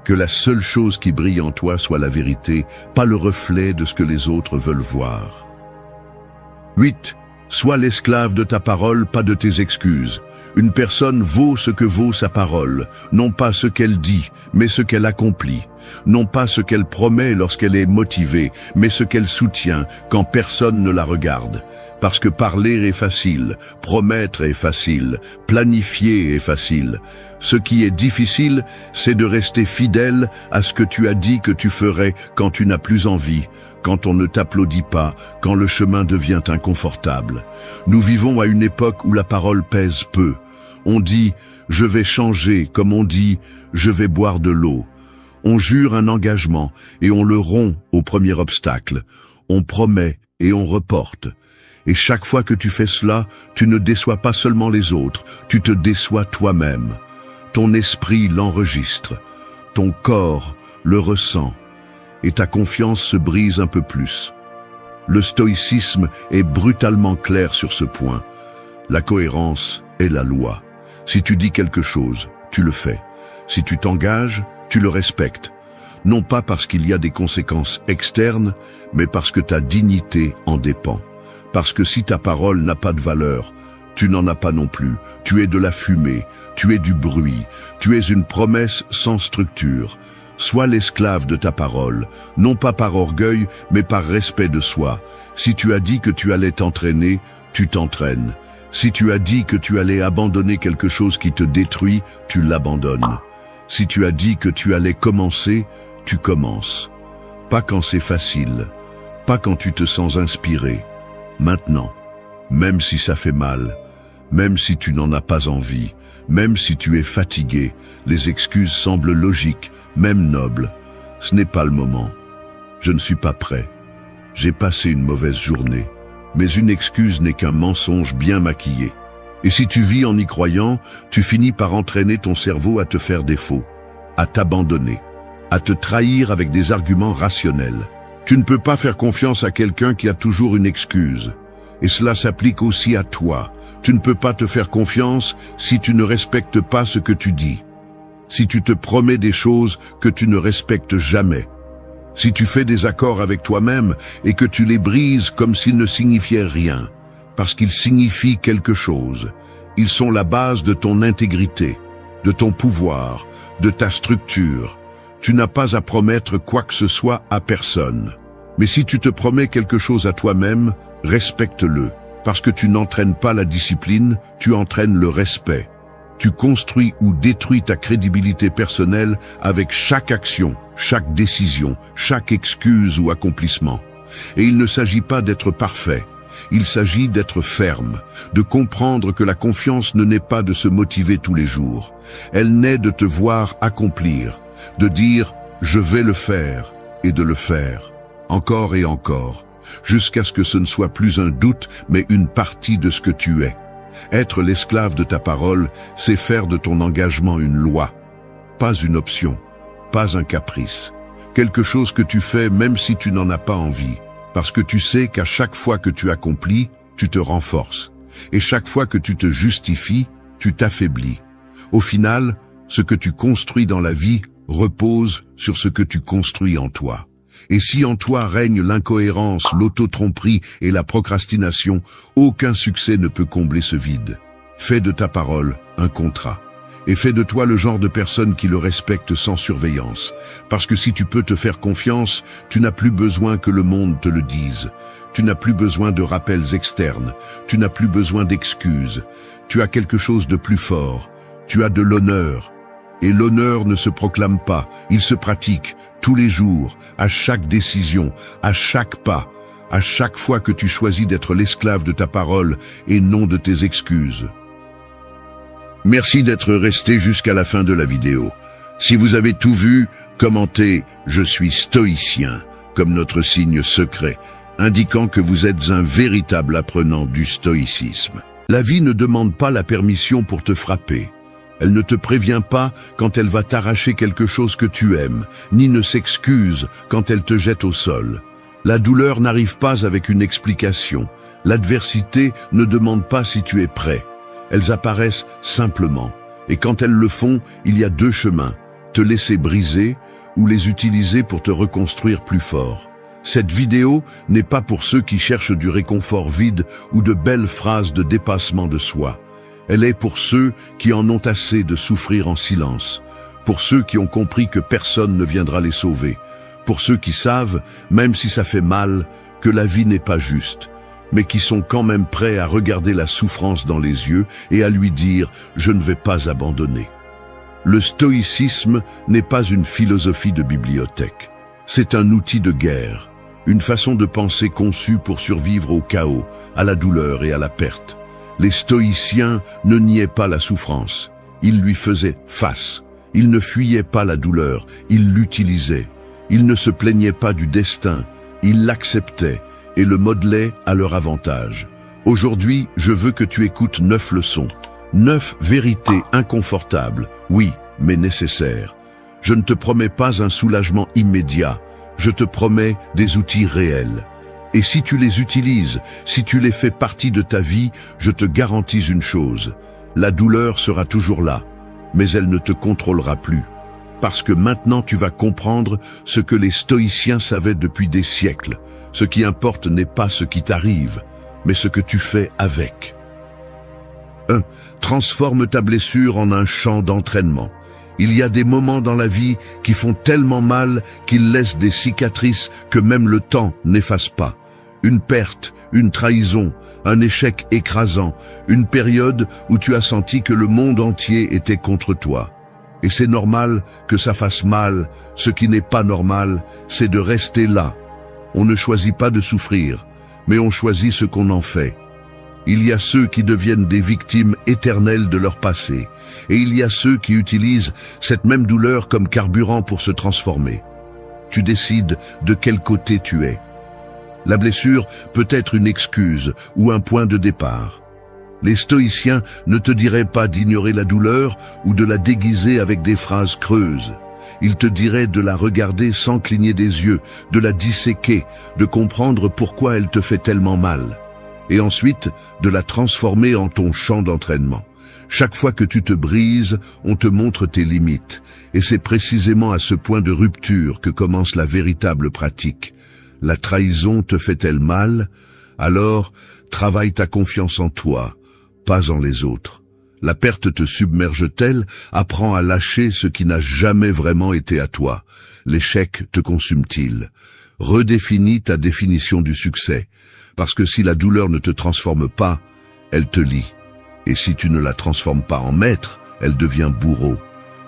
Que la seule chose qui brille en toi soit la vérité, pas le reflet de ce que les autres veulent voir. 8. Sois l'esclave de ta parole, pas de tes excuses. Une personne vaut ce que vaut sa parole, non pas ce qu'elle dit, mais ce qu'elle accomplit. Non pas ce qu'elle promet lorsqu'elle est motivée, mais ce qu'elle soutient quand personne ne la regarde. Parce que parler est facile, promettre est facile, planifier est facile. Ce qui est difficile, c'est de rester fidèle à ce que tu as dit que tu ferais quand tu n'as plus envie, quand on ne t'applaudit pas, quand le chemin devient inconfortable. Nous vivons à une époque où la parole pèse peu. On dit « je vais changer » comme on dit « je vais boire de l'eau ». On jure un engagement et on le rompt au premier obstacle. On promet et on reporte. Et chaque fois que tu fais cela, tu ne déçois pas seulement les autres, tu te déçois toi-même. Ton esprit l'enregistre, ton corps le ressent, et ta confiance se brise un peu plus. Le stoïcisme est brutalement clair sur ce point. La cohérence est la loi. Si tu dis quelque chose, tu le fais. Si tu t'engages, tu le respectes. Non pas parce qu'il y a des conséquences externes, mais parce que ta dignité en dépend. Parce que si ta parole n'a pas de valeur, tu n'en as pas non plus. Tu es de la fumée, tu es du bruit, tu es une promesse sans structure. Sois l'esclave de ta parole, non pas par orgueil, mais par respect de soi. Si tu as dit que tu allais t'entraîner, tu t'entraînes. Si tu as dit que tu allais abandonner quelque chose qui te détruit, tu l'abandonnes. Si tu as dit que tu allais commencer, tu commences. Pas quand c'est facile, pas quand tu te sens inspiré. Maintenant, même si ça fait mal, même si tu n'en as pas envie, même si tu es fatigué, les excuses semblent logiques, même nobles. Ce n'est pas le moment. Je ne suis pas prêt. J'ai passé une mauvaise journée. Mais une excuse n'est qu'un mensonge bien maquillé. Et si tu vis en y croyant, tu finis par entraîner ton cerveau à te faire défaut, à t'abandonner, à te trahir avec des arguments rationnels. Tu ne peux pas faire confiance à quelqu'un qui a toujours une excuse. Et cela s'applique aussi à toi. Tu ne peux pas te faire confiance si tu ne respectes pas ce que tu dis. Si tu te promets des choses que tu ne respectes jamais. Si tu fais des accords avec toi-même et que tu les brises comme s'ils ne signifiaient rien. Parce qu'ils signifient quelque chose. Ils sont la base de ton intégrité, de ton pouvoir, de ta structure. Tu n'as pas à promettre quoi que ce soit à personne. Mais si tu te promets quelque chose à toi-même, respecte-le. Parce que tu n'entraînes pas la discipline, tu entraînes le respect. Tu construis ou détruis ta crédibilité personnelle avec chaque action, chaque décision, chaque excuse ou accomplissement. Et il ne s'agit pas d'être parfait. Il s'agit d'être ferme, de comprendre que la confiance ne naît pas de se motiver tous les jours. Elle naît de te voir accomplir, de dire « je vais le faire » et de le faire, encore et encore, jusqu'à ce que ce ne soit plus un doute, mais une partie de ce que tu es. Être l'esclave de ta parole, c'est faire de ton engagement une loi, pas une option, pas un caprice. Quelque chose que tu fais même si tu n'en as pas envie, parce que tu sais qu'à chaque fois que tu accomplis, tu te renforces. Et chaque fois que tu te justifies, tu t'affaiblis. Au final, ce que tu construis dans la vie repose sur ce que tu construis en toi. Et si en toi règne l'incohérence, l'auto-tromperie et la procrastination, aucun succès ne peut combler ce vide. Fais de ta parole un contrat. Et fais de toi le genre de personne qui le respecte sans surveillance. Parce que si tu peux te faire confiance, tu n'as plus besoin que le monde te le dise. Tu n'as plus besoin de rappels externes. Tu n'as plus besoin d'excuses. Tu as quelque chose de plus fort. Tu as de l'honneur. Et l'honneur ne se proclame pas, il se pratique tous les jours, à chaque décision, à chaque pas, à chaque fois que tu choisis d'être l'esclave de ta parole et non de tes excuses. Merci d'être resté jusqu'à la fin de la vidéo. Si vous avez tout vu, commentez « Je suis stoïcien » comme notre signe secret, indiquant que vous êtes un véritable apprenant du stoïcisme. La vie ne demande pas la permission pour te frapper. Elle ne te prévient pas quand elle va t'arracher quelque chose que tu aimes, ni ne s'excuse quand elle te jette au sol. La douleur n'arrive pas avec une explication. L'adversité ne demande pas si tu es prêt. Elles apparaissent simplement. Et quand elles le font, il y a deux chemins. Te laisser briser ou les utiliser pour te reconstruire plus fort. Cette vidéo n'est pas pour ceux qui cherchent du réconfort vide ou de belles phrases de dépassement de soi. Elle est pour ceux qui en ont assez de souffrir en silence, pour ceux qui ont compris que personne ne viendra les sauver, pour ceux qui savent, même si ça fait mal, que la vie n'est pas juste, mais qui sont quand même prêts à regarder la souffrance dans les yeux et à lui dire « je ne vais pas abandonner ». Le stoïcisme n'est pas une philosophie de bibliothèque. C'est un outil de guerre, une façon de penser conçue pour survivre au chaos, à la douleur et à la perte. Les stoïciens ne niaient pas la souffrance, ils lui faisaient face. Ils ne fuyaient pas la douleur, ils l'utilisaient. Ils ne se plaignaient pas du destin, ils l'acceptaient et le modelaient à leur avantage. Aujourd'hui, je veux que tu écoutes 9 leçons. 9 vérités inconfortables, oui, mais nécessaires. Je ne te promets pas un soulagement immédiat, je te promets des outils réels. Et si tu les utilises, si tu les fais partie de ta vie, je te garantis une chose, la douleur sera toujours là, mais elle ne te contrôlera plus. Parce que maintenant tu vas comprendre ce que les stoïciens savaient depuis des siècles. Ce qui importe n'est pas ce qui t'arrive, mais ce que tu fais avec. 1. Transforme ta blessure en un champ d'entraînement. Il y a des moments dans la vie qui font tellement mal qu'ils laissent des cicatrices que même le temps n'efface pas. Une perte, une trahison, un échec écrasant, une période où tu as senti que le monde entier était contre toi. Et c'est normal que ça fasse mal. Ce qui n'est pas normal, c'est de rester là. On ne choisit pas de souffrir, mais on choisit ce qu'on en fait. Il y a ceux qui deviennent des victimes éternelles de leur passé, et il y a ceux qui utilisent cette même douleur comme carburant pour se transformer. Tu décides de quel côté tu es. La blessure peut être une excuse ou un point de départ. Les stoïciens ne te diraient pas d'ignorer la douleur ou de la déguiser avec des phrases creuses. Ils te diraient de la regarder sans cligner des yeux, de la disséquer, de comprendre pourquoi elle te fait tellement mal. Et ensuite, de la transformer en ton champ d'entraînement. Chaque fois que tu te brises, on te montre tes limites. Et c'est précisément à ce point de rupture que commence la véritable pratique. La trahison te fait-elle mal? Alors, travaille ta confiance en toi, pas en les autres. La perte te submerge-t-elle? Apprends à lâcher ce qui n'a jamais vraiment été à toi. L'échec te consume-t-il? Redéfinis ta définition du succès. Parce que si la douleur ne te transforme pas, elle te lie. Et si tu ne la transformes pas en maître, elle devient bourreau.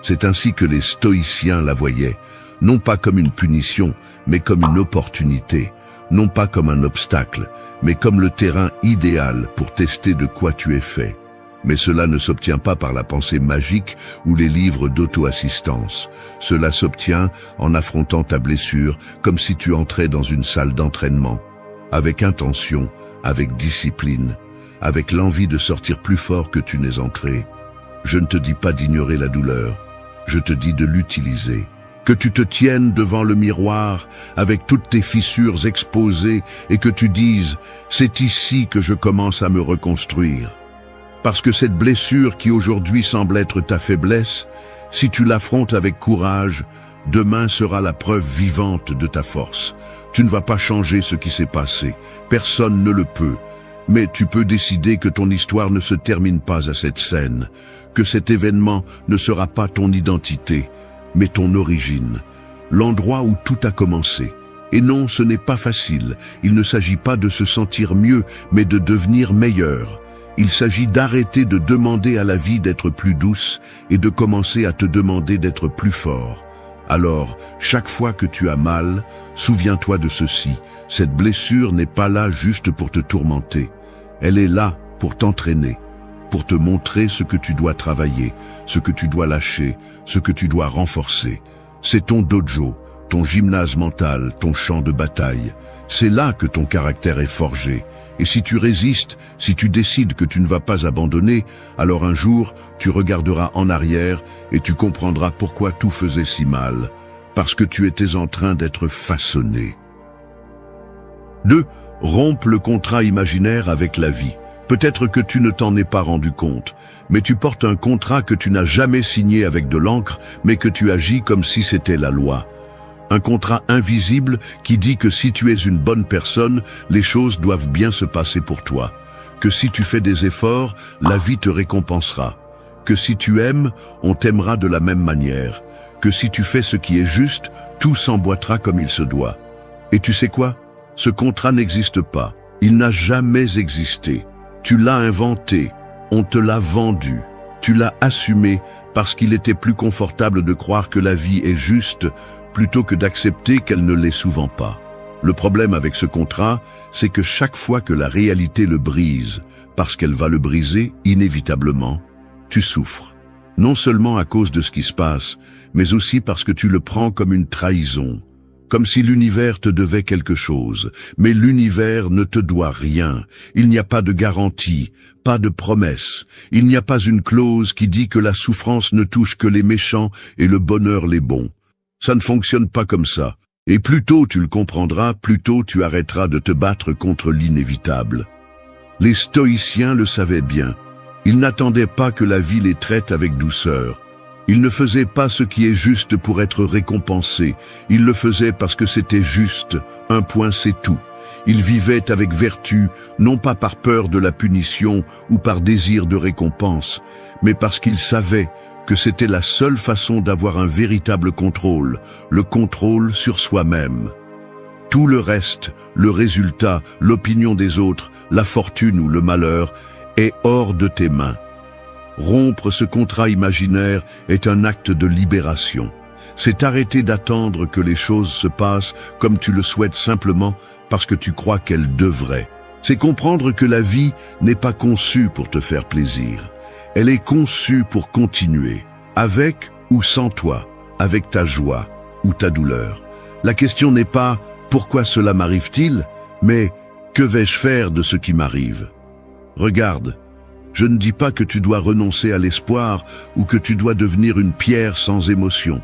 C'est ainsi que les stoïciens la voyaient. Non pas comme une punition, mais comme une opportunité. Non pas comme un obstacle, mais comme le terrain idéal pour tester de quoi tu es fait. Mais cela ne s'obtient pas par la pensée magique ou les livres d'auto-assistance. Cela s'obtient en affrontant ta blessure comme si tu entrais dans une salle d'entraînement. Avec intention, avec discipline, avec l'envie de sortir plus fort que tu n'es entré. Je ne te dis pas d'ignorer la douleur, je te dis de l'utiliser. Que tu te tiennes devant le miroir avec toutes tes fissures exposées et que tu dises « c'est ici que je commence à me reconstruire ». Parce que cette blessure qui aujourd'hui semble être ta faiblesse, si tu l'affrontes avec courage, demain sera la preuve vivante de ta force. Tu ne vas pas changer ce qui s'est passé, personne ne le peut. Mais tu peux décider que ton histoire ne se termine pas à cette scène, que cet événement ne sera pas ton identité, mais ton origine, l'endroit où tout a commencé. Et non, ce n'est pas facile, il ne s'agit pas de se sentir mieux, mais de devenir meilleur. Il s'agit d'arrêter de demander à la vie d'être plus douce et de commencer à te demander d'être plus fort. Alors, chaque fois que tu as mal, souviens-toi de ceci. Cette blessure n'est pas là juste pour te tourmenter. Elle est là pour t'entraîner, pour te montrer ce que tu dois travailler, ce que tu dois lâcher, ce que tu dois renforcer. C'est ton dojo, ton gymnase mental, ton champ de bataille. C'est là que ton caractère est forgé. Et si tu résistes, si tu décides que tu ne vas pas abandonner, alors un jour, tu regarderas en arrière et tu comprendras pourquoi tout faisait si mal. Parce que tu étais en train d'être façonné. 2. Rompe le contrat imaginaire avec la vie. Peut-être que tu ne t'en es pas rendu compte, mais tu portes un contrat que tu n'as jamais signé avec de l'encre, mais que tu agis comme si c'était la loi. Un contrat invisible qui dit que si tu es une bonne personne, les choses doivent bien se passer pour toi. Que si tu fais des efforts, la vie te récompensera. Que si tu aimes, on t'aimera de la même manière. Que si tu fais ce qui est juste, tout s'emboîtera comme il se doit. Et tu sais quoi? Ce contrat n'existe pas. Il n'a jamais existé. Tu l'as inventé. On te l'a vendu. Tu l'as assumé parce qu'il était plus confortable de croire que la vie est juste plutôt que d'accepter qu'elle ne l'est souvent pas. Le problème avec ce contrat, c'est que chaque fois que la réalité le brise, parce qu'elle va le briser inévitablement, tu souffres. Non seulement à cause de ce qui se passe, mais aussi parce que tu le prends comme une trahison. Comme si l'univers te devait quelque chose. Mais l'univers ne te doit rien. Il n'y a pas de garantie, pas de promesse. Il n'y a pas une clause qui dit que la souffrance ne touche que les méchants et le bonheur les bons. Ça ne fonctionne pas comme ça. Et plus tôt tu le comprendras, plus tôt tu arrêteras de te battre contre l'inévitable. Les stoïciens le savaient bien. Ils n'attendaient pas que la vie les traite avec douceur. Ils ne faisaient pas ce qui est juste pour être récompensés. Ils le faisaient parce que c'était juste. Un point, c'est tout. Ils vivaient avec vertu, non pas par peur de la punition ou par désir de récompense, mais parce qu'ils savaient que c'était la seule façon d'avoir un véritable contrôle, le contrôle sur soi-même. Tout le reste, le résultat, l'opinion des autres, la fortune ou le malheur, est hors de tes mains. Rompre ce contrat imaginaire est un acte de libération. C'est arrêter d'attendre que les choses se passent comme tu le souhaites simplement parce que tu crois qu'elles devraient. C'est comprendre que la vie n'est pas conçue pour te faire plaisir. Elle est conçue pour continuer, avec ou sans toi, avec ta joie ou ta douleur. La question n'est pas « pourquoi cela m'arrive-t-il ?», mais « que vais-je faire de ce qui m'arrive ?» Regarde, je ne dis pas que tu dois renoncer à l'espoir ou que tu dois devenir une pierre sans émotion.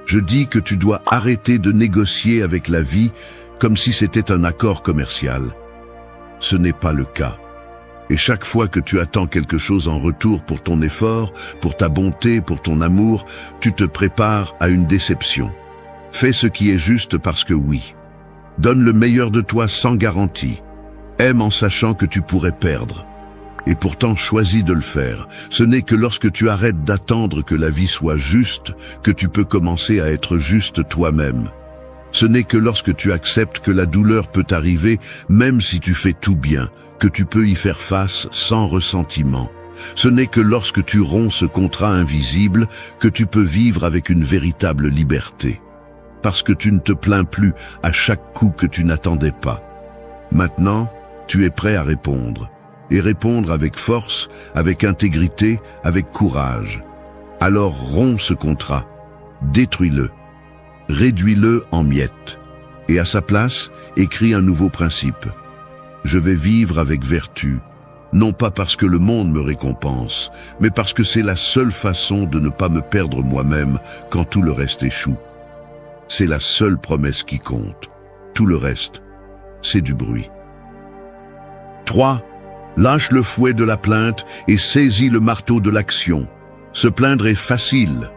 Je dis que tu dois arrêter de négocier avec la vie comme si c'était un accord commercial. Ce n'est pas le cas. Et chaque fois que tu attends quelque chose en retour pour ton effort, pour ta bonté, pour ton amour, tu te prépares à une déception. Fais ce qui est juste parce que oui. Donne le meilleur de toi sans garantie. Aime en sachant que tu pourrais perdre. Et pourtant choisis de le faire. Ce n'est que lorsque tu arrêtes d'attendre que la vie soit juste que tu peux commencer à être juste toi-même. Ce n'est que lorsque tu acceptes que la douleur peut arriver, même si tu fais tout bien, que tu peux y faire face sans ressentiment. Ce n'est que lorsque tu romps ce contrat invisible que tu peux vivre avec une véritable liberté. Parce que tu ne te plains plus à chaque coup que tu n'attendais pas. Maintenant, tu es prêt à répondre. Et répondre avec force, avec intégrité, avec courage. Alors romps ce contrat, détruis-le. Réduis-le en miettes. Et à sa place, écris un nouveau principe. Je vais vivre avec vertu, non pas parce que le monde me récompense, mais parce que c'est la seule façon de ne pas me perdre moi-même quand tout le reste échoue. C'est la seule promesse qui compte. Tout le reste, c'est du bruit. 3. Lâche le fouet de la plainte et saisis le marteau de l'action. Se plaindre est facile.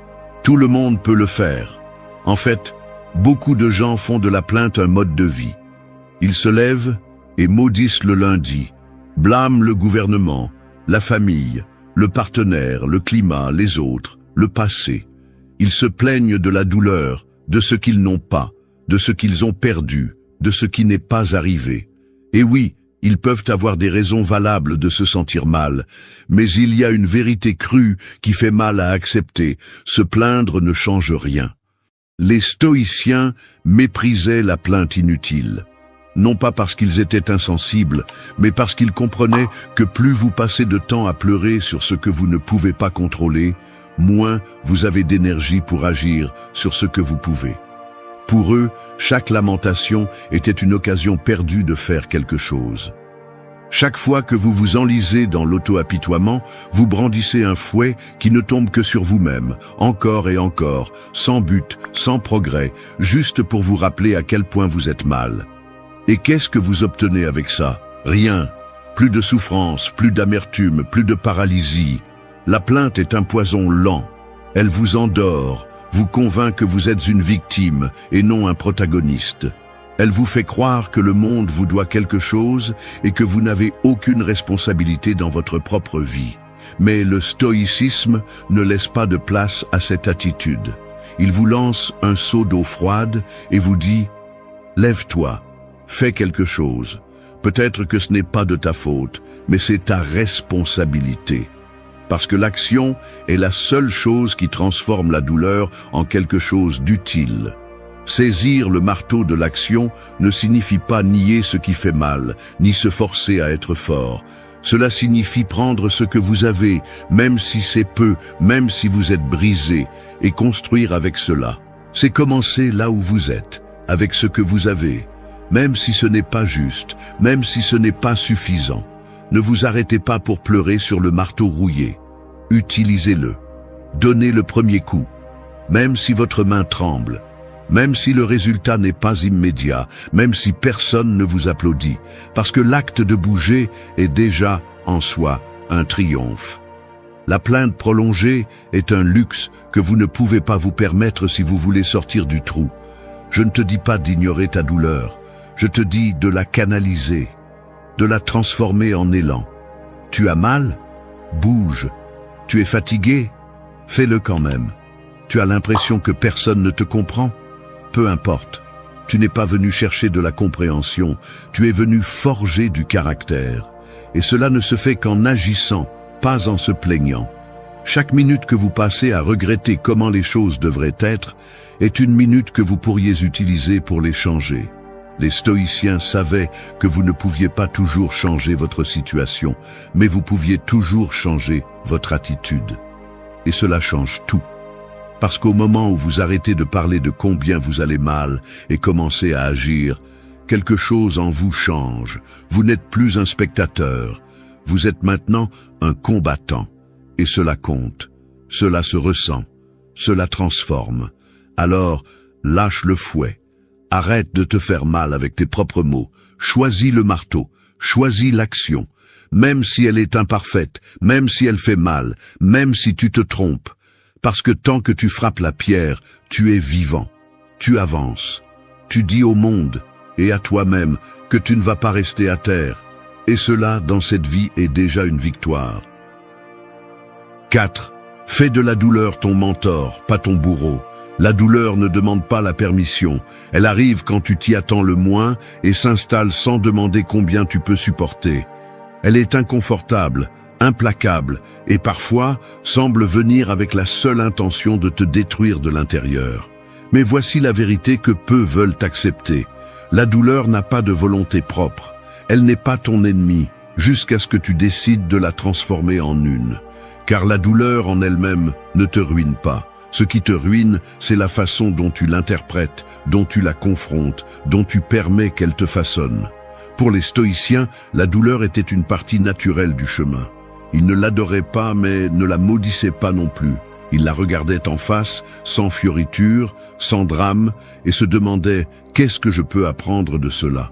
Tout le monde peut le faire. En fait, beaucoup de gens font de la plainte un mode de vie. Ils se lèvent et maudissent le lundi, blâment le gouvernement, la famille, le partenaire, le climat, les autres, le passé. Ils se plaignent de la douleur, de ce qu'ils n'ont pas, de ce qu'ils ont perdu, de ce qui n'est pas arrivé. Et oui, ils peuvent avoir des raisons valables de se sentir mal, mais il y a une vérité crue qui fait mal à accepter. Se plaindre ne change rien. Les stoïciens méprisaient la plainte inutile. Non pas parce qu'ils étaient insensibles, mais parce qu'ils comprenaient que plus vous passez de temps à pleurer sur ce que vous ne pouvez pas contrôler, moins vous avez d'énergie pour agir sur ce que vous pouvez. Pour eux, chaque lamentation était une occasion perdue de faire quelque chose. Chaque fois que vous vous enlisez dans l'auto-apitoiement, vous brandissez un fouet qui ne tombe que sur vous-même, encore et encore, sans but, sans progrès, juste pour vous rappeler à quel point vous êtes mal. Et qu'est-ce que vous obtenez avec ça? Rien. Plus de souffrance, plus d'amertume, plus de paralysie. La plainte est un poison lent. Elle vous endort, vous convainc que vous êtes une victime et non un protagoniste. Elle vous fait croire que le monde vous doit quelque chose et que vous n'avez aucune responsabilité dans votre propre vie. Mais le stoïcisme ne laisse pas de place à cette attitude. Il vous lance un seau d'eau froide et vous dit « Lève-toi, fais quelque chose. Peut-être que ce n'est pas de ta faute, mais c'est ta responsabilité. » Parce que l'action est la seule chose qui transforme la douleur en quelque chose d'utile. Saisir le marteau de l'action ne signifie pas nier ce qui fait mal, ni se forcer à être fort. Cela signifie prendre ce que vous avez, même si c'est peu, même si vous êtes brisé, et construire avec cela. C'est commencer là où vous êtes, avec ce que vous avez, même si ce n'est pas juste, même si ce n'est pas suffisant. Ne vous arrêtez pas pour pleurer sur le marteau rouillé. Utilisez-le. Donnez le premier coup, même si votre main tremble. Même si le résultat n'est pas immédiat, même si personne ne vous applaudit, parce que l'acte de bouger est déjà, en soi, un triomphe. La plainte prolongée est un luxe que vous ne pouvez pas vous permettre si vous voulez sortir du trou. Je ne te dis pas d'ignorer ta douleur, je te dis de la canaliser, de la transformer en élan. Tu as mal? Bouge. Tu es fatigué? Fais-le quand même. Tu as l'impression que personne ne te comprend? Peu importe, tu n'es pas venu chercher de la compréhension, tu es venu forger du caractère. Et cela ne se fait qu'en agissant, pas en se plaignant. Chaque minute que vous passez à regretter comment les choses devraient être est une minute que vous pourriez utiliser pour les changer. Les stoïciens savaient que vous ne pouviez pas toujours changer votre situation, mais vous pouviez toujours changer votre attitude. Et cela change tout. Parce qu'au moment où vous arrêtez de parler de combien vous allez mal et commencez à agir, quelque chose en vous change. Vous n'êtes plus un spectateur. Vous êtes maintenant un combattant. Et cela compte. Cela se ressent. Cela transforme. Alors, lâche le fouet. Arrête de te faire mal avec tes propres mots. Choisis le marteau. Choisis l'action. Même si elle est imparfaite, même si elle fait mal, même si tu te trompes. Parce que tant que tu frappes la pierre, tu es vivant. Tu avances. Tu dis au monde et à toi-même que tu ne vas pas rester à terre. Et cela, dans cette vie, est déjà une victoire. 4. Fais de la douleur ton mentor, pas ton bourreau. La douleur ne demande pas la permission. Elle arrive quand tu t'y attends le moins et s'installe sans demander combien tu peux supporter. Elle est inconfortable, implacable, et parfois semble venir avec la seule intention de te détruire de l'intérieur. Mais voici la vérité que peu veulent accepter. La douleur n'a pas de volonté propre. Elle n'est pas ton ennemi, jusqu'à ce que tu décides de la transformer en une. Car la douleur en elle-même ne te ruine pas. Ce qui te ruine, c'est la façon dont tu l'interprètes, dont tu la confrontes, dont tu permets qu'elle te façonne. Pour les stoïciens, la douleur était une partie naturelle du chemin. Ils ne l'adoraient pas, mais ne la maudissaient pas non plus. Ils la regardaient en face, sans fioriture, sans drame, et se demandaient « Qu'est-ce que je peux apprendre de cela ?»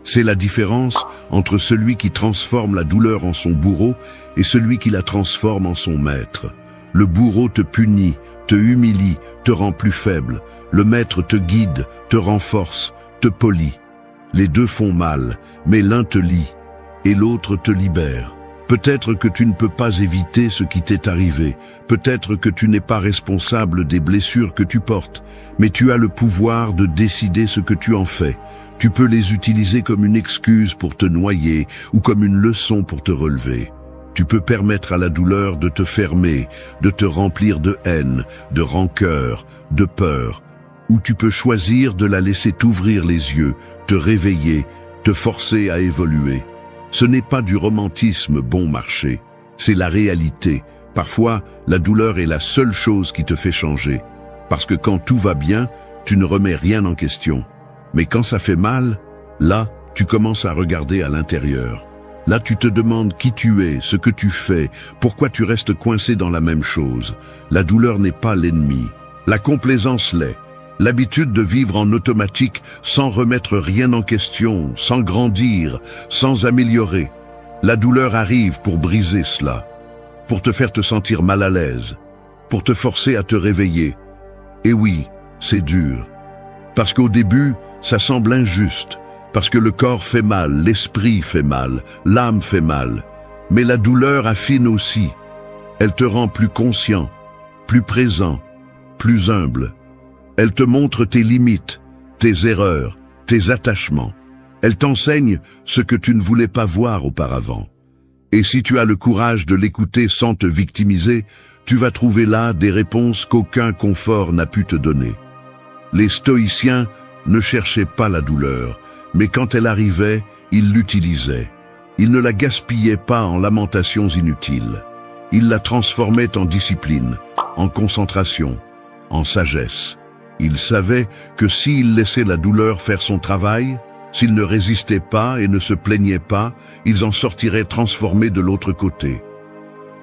C'est la différence entre celui qui transforme la douleur en son bourreau et celui qui la transforme en son maître. Le bourreau te punit, te humilie, te rend plus faible. Le maître te guide, te renforce, te polit. Les deux font mal, mais l'un te lie et l'autre te libère. Peut-être que tu ne peux pas éviter ce qui t'est arrivé. Peut-être que tu n'es pas responsable des blessures que tu portes. Mais tu as le pouvoir de décider ce que tu en fais. Tu peux les utiliser comme une excuse pour te noyer ou comme une leçon pour te relever. Tu peux permettre à la douleur de te fermer, de te remplir de haine, de rancœur, de peur. Ou tu peux choisir de la laisser t'ouvrir les yeux, te réveiller, te forcer à évoluer. Ce n'est pas du romantisme bon marché, c'est la réalité. Parfois, la douleur est la seule chose qui te fait changer. Parce que quand tout va bien, tu ne remets rien en question. Mais quand ça fait mal, là, tu commences à regarder à l'intérieur. Là, tu te demandes qui tu es, ce que tu fais, pourquoi tu restes coincé dans la même chose. La douleur n'est pas l'ennemi. La complaisance l'est. L'habitude de vivre en automatique sans remettre rien en question, sans grandir, sans améliorer. La douleur arrive pour briser cela, pour te faire te sentir mal à l'aise, pour te forcer à te réveiller. Et oui, c'est dur. Parce qu'au début, ça semble injuste. Parce que le corps fait mal, l'esprit fait mal, l'âme fait mal. Mais la douleur affine aussi. Elle te rend plus conscient, plus présent, plus humble. Elle te montre tes limites, tes erreurs, tes attachements. Elle t'enseigne ce que tu ne voulais pas voir auparavant. Et si tu as le courage de l'écouter sans te victimiser, tu vas trouver là des réponses qu'aucun confort n'a pu te donner. Les stoïciens ne cherchaient pas la douleur, mais quand elle arrivait, ils l'utilisaient. Ils ne la gaspillaient pas en lamentations inutiles. Ils la transformaient en discipline, en concentration, en sagesse. Ils savaient que s'ils laissaient la douleur faire son travail, s'ils ne résistaient pas et ne se plaignaient pas, ils en sortiraient transformés de l'autre côté.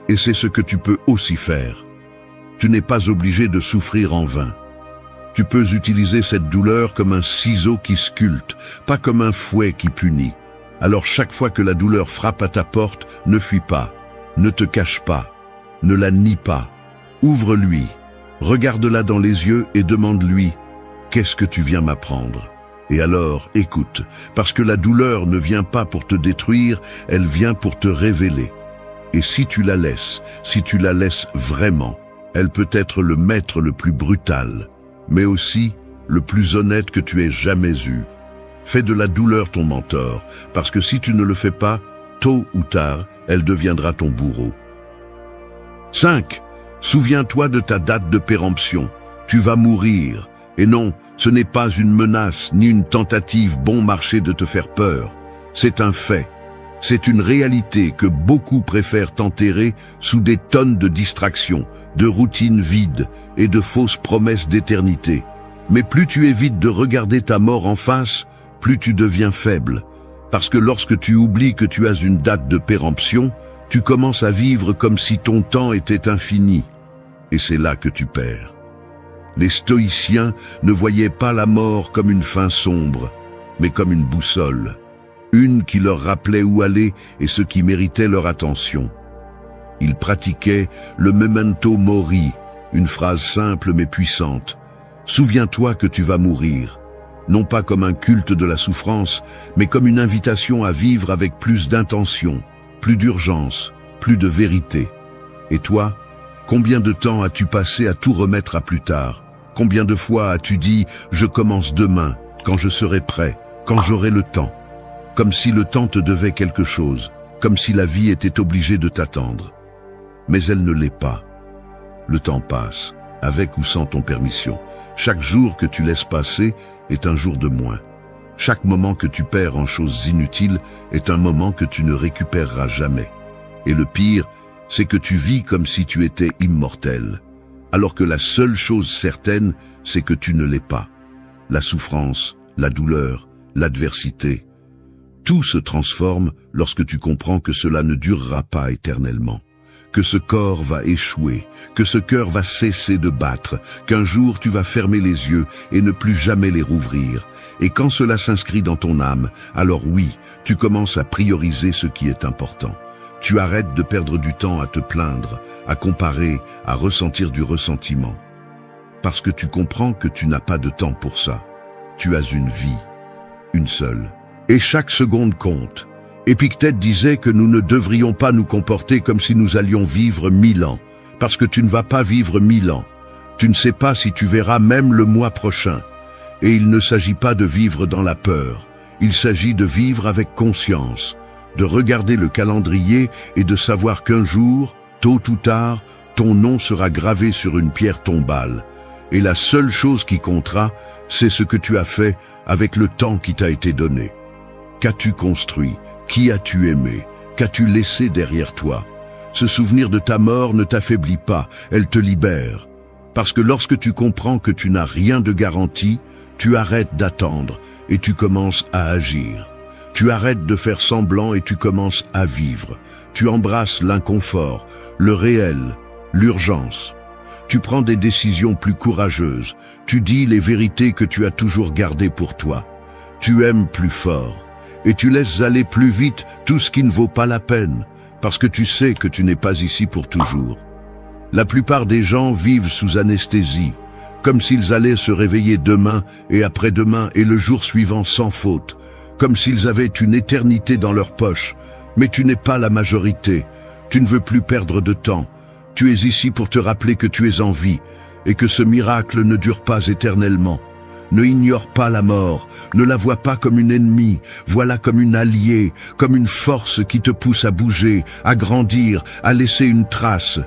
Et c'est ce que tu peux aussi faire. Tu n'es pas obligé de souffrir en vain. Tu peux utiliser cette douleur comme un ciseau qui sculpte, pas comme un fouet qui punit. Alors chaque fois que la douleur frappe à ta porte, ne fuis pas, ne te cache pas, ne la nie pas. Ouvre-lui, regarde-la dans les yeux et demande-lui « Qu'est-ce que tu viens m'apprendre ?» Et alors, écoute, parce que la douleur ne vient pas pour te détruire, elle vient pour te révéler. Et si tu la laisses vraiment, elle peut être le maître le plus brutal, mais aussi le plus honnête que tu aies jamais eu. Fais de la douleur ton mentor, parce que si tu ne le fais pas, tôt ou tard, elle deviendra ton bourreau. 5. Souviens-toi de ta date de péremption. Tu vas mourir. Et non, ce n'est pas une menace ni une tentative bon marché de te faire peur. C'est un fait. C'est une réalité que beaucoup préfèrent enterrer sous des tonnes de distractions, de routines vides et de fausses promesses d'éternité. Mais plus tu évites de regarder ta mort en face, plus tu deviens faible. Parce que lorsque tu oublies que tu as une date de péremption, tu commences à vivre comme si ton temps était infini. Et c'est là que tu perds. Les stoïciens ne voyaient pas la mort comme une fin sombre, mais comme une boussole. Une qui leur rappelait où aller et ce qui méritait leur attention. Ils pratiquaient le memento mori, une phrase simple mais puissante. Souviens-toi que tu vas mourir, non pas comme un culte de la souffrance, mais comme une invitation à vivre avec plus d'intention, plus d'urgence, plus de vérité. Et toi, combien de temps as-tu passé à tout remettre à plus tard? Combien de fois as-tu dit « je commence demain, quand je serai prêt, quand j'aurai le temps ?» Comme si le temps te devait quelque chose, comme si la vie était obligée de t'attendre. Mais elle ne l'est pas. Le temps passe, avec ou sans ton permission. Chaque jour que tu laisses passer est un jour de moins. Chaque moment que tu perds en choses inutiles est un moment que tu ne récupéreras jamais. Et le pire, c'est que tu vis comme si tu étais immortel. Alors que la seule chose certaine, c'est que tu ne l'es pas. La souffrance, la douleur, l'adversité, tout se transforme lorsque tu comprends que cela ne durera pas éternellement, que ce corps va échouer, que ce cœur va cesser de battre, qu'un jour tu vas fermer les yeux et ne plus jamais les rouvrir. Et quand cela s'inscrit dans ton âme, alors oui, tu commences à prioriser ce qui est important. Tu arrêtes de perdre du temps à te plaindre, à comparer, à ressentir du ressentiment. Parce que tu comprends que tu n'as pas de temps pour ça. Tu as une vie, une seule. Et chaque seconde compte. Épictète disait que nous ne devrions pas nous comporter comme si nous allions vivre 1000 ans, parce que tu ne vas pas vivre 1000 ans. Tu ne sais pas si tu verras même le mois prochain. Et il ne s'agit pas de vivre dans la peur. Il s'agit de vivre avec conscience, de regarder le calendrier et de savoir qu'un jour, tôt ou tard, ton nom sera gravé sur une pierre tombale. Et la seule chose qui comptera, c'est ce que tu as fait avec le temps qui t'a été donné. Qu'as-tu construit? Qui as-tu aimé? Qu'as-tu laissé derrière toi? Ce souvenir de ta mort ne t'affaiblit pas, elle te libère. Parce que lorsque tu comprends que tu n'as rien de garanti, tu arrêtes d'attendre et tu commences à agir. Tu arrêtes de faire semblant et tu commences à vivre. Tu embrasses l'inconfort, le réel, l'urgence. Tu prends des décisions plus courageuses. Tu dis les vérités que tu as toujours gardées pour toi. Tu aimes plus fort. Et tu laisses aller plus vite tout ce qui ne vaut pas la peine, parce que tu sais que tu n'es pas ici pour toujours. La plupart des gens vivent sous anesthésie, comme s'ils allaient se réveiller demain et après-demain et le jour suivant sans faute, comme s'ils avaient une éternité dans leur poche. Mais tu n'es pas la majorité, tu ne veux plus perdre de temps. Tu es ici pour te rappeler que tu es en vie et que ce miracle ne dure pas éternellement. Ne ignore pas la mort, ne la vois pas comme une ennemie, vois-la comme une alliée, comme une force qui te pousse à bouger, à grandir, à laisser une trace,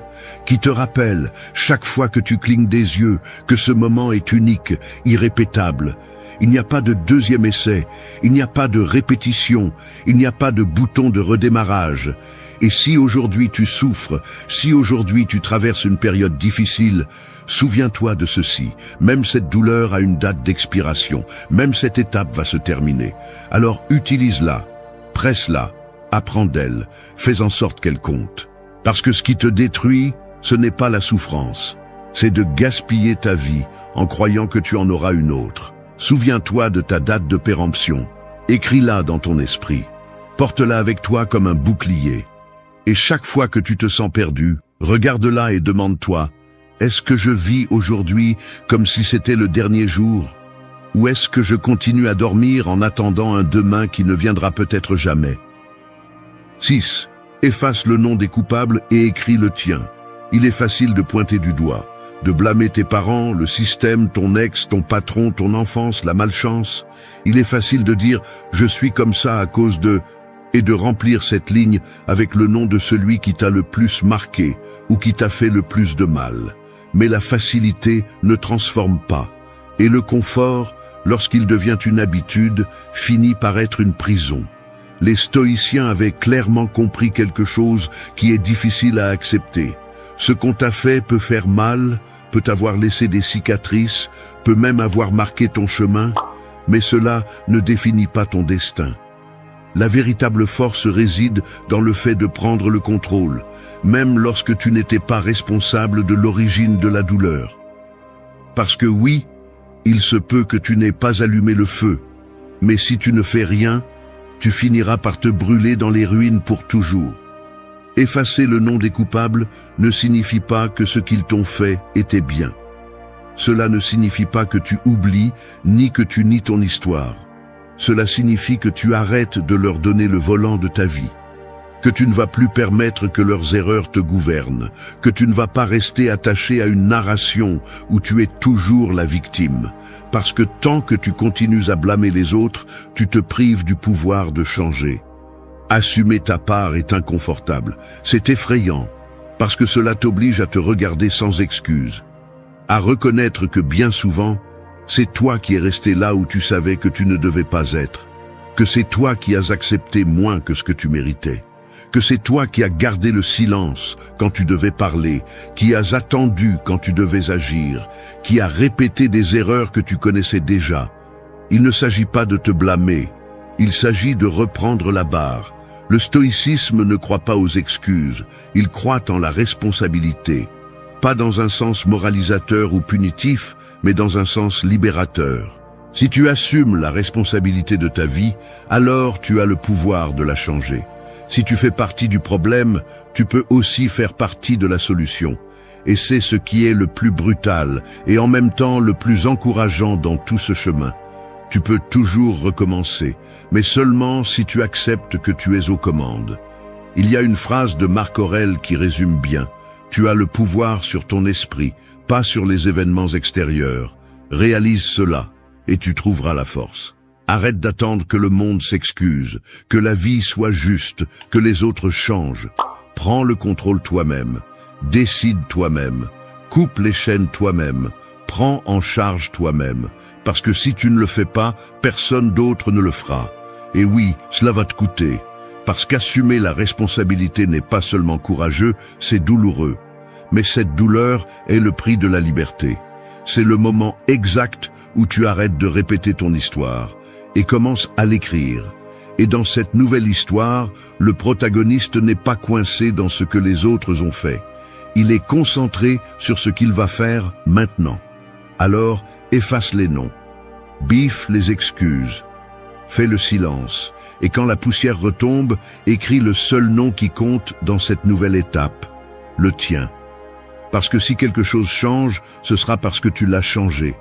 qui te rappelle, chaque fois que tu clignes des yeux, que ce moment est unique, irrépétable. Il n'y a pas de deuxième essai, il n'y a pas de répétition, il n'y a pas de bouton de redémarrage. Et si aujourd'hui tu souffres, si aujourd'hui tu traverses une période difficile, souviens-toi de ceci, même cette douleur a une date d'expiration, même cette étape va se terminer. Alors utilise-la, presse-la, apprends d'elle, fais en sorte qu'elle compte. Parce que ce qui te détruit, ce n'est pas la souffrance, c'est de gaspiller ta vie en croyant que tu en auras une autre. Souviens-toi de ta date de péremption, écris-la dans ton esprit, porte-la avec toi comme un bouclier. Et chaque fois que tu te sens perdu, regarde-la et demande-toi, est-ce que je vis aujourd'hui comme si c'était le dernier jour? Ou est-ce que je continue à dormir en attendant un demain qui ne viendra peut-être jamais? 6. Efface le nom des coupables et écris le tien. Il est facile de pointer du doigt, de blâmer tes parents, le système, ton ex, ton patron, ton enfance, la malchance. Il est facile de dire « je suis comme ça à cause de… » et de remplir cette ligne avec le nom de celui qui t'a le plus marqué ou qui t'a fait le plus de mal. Mais la facilité ne transforme pas, et le confort, lorsqu'il devient une habitude, finit par être une prison. Les stoïciens avaient clairement compris quelque chose qui est difficile à accepter. Ce qu'on t'a fait peut faire mal, peut avoir laissé des cicatrices, peut même avoir marqué ton chemin, mais cela ne définit pas ton destin. La véritable force réside dans le fait de prendre le contrôle, même lorsque tu n'étais pas responsable de l'origine de la douleur. Parce que oui, il se peut que tu n'aies pas allumé le feu, mais si tu ne fais rien, tu finiras par te brûler dans les ruines pour toujours. Effacer le nom des coupables ne signifie pas que ce qu'ils t'ont fait était bien. Cela ne signifie pas que tu oublies, ni que tu nies ton histoire. Cela signifie que tu arrêtes de leur donner le volant de ta vie, que tu ne vas plus permettre que leurs erreurs te gouvernent, que tu ne vas pas rester attaché à une narration où tu es toujours la victime, parce que tant que tu continues à blâmer les autres, tu te prives du pouvoir de changer. Assumer ta part est inconfortable, c'est effrayant, parce que cela t'oblige à te regarder sans excuse, à reconnaître que bien souvent, c'est toi qui es resté là où tu savais que tu ne devais pas être, que c'est toi qui as accepté moins que ce que tu méritais, que c'est toi qui as gardé le silence quand tu devais parler, qui as attendu quand tu devais agir, qui as répété des erreurs que tu connaissais déjà. Il ne s'agit pas de te blâmer, il s'agit de reprendre la barre. Le stoïcisme ne croit pas aux excuses, il croit en la responsabilité. Pas dans un sens moralisateur ou punitif, mais dans un sens libérateur. Si tu assumes la responsabilité de ta vie, alors tu as le pouvoir de la changer. Si tu fais partie du problème, tu peux aussi faire partie de la solution. Et c'est ce qui est le plus brutal et en même temps le plus encourageant dans tout ce chemin. Tu peux toujours recommencer, mais seulement si tu acceptes que tu es aux commandes. Il y a une phrase de Marc Aurèle qui résume bien. Tu as le pouvoir sur ton esprit, pas sur les événements extérieurs. Réalise cela, et tu trouveras la force. Arrête d'attendre que le monde s'excuse, que la vie soit juste, que les autres changent. Prends le contrôle toi-même, décide toi-même, coupe les chaînes toi-même, prends en charge toi-même, parce que si tu ne le fais pas, personne d'autre ne le fera. Et oui, cela va te coûter. Parce qu'assumer la responsabilité n'est pas seulement courageux, c'est douloureux. Mais cette douleur est le prix de la liberté. C'est le moment exact où tu arrêtes de répéter ton histoire et commences à l'écrire. Et dans cette nouvelle histoire, le protagoniste n'est pas coincé dans ce que les autres ont fait. Il est concentré sur ce qu'il va faire maintenant. Alors, efface les noms, biffe les excuses, fais le silence, et quand la poussière retombe, écris le seul nom qui compte dans cette nouvelle étape, le tien. Parce que si quelque chose change, ce sera parce que tu l'as changé.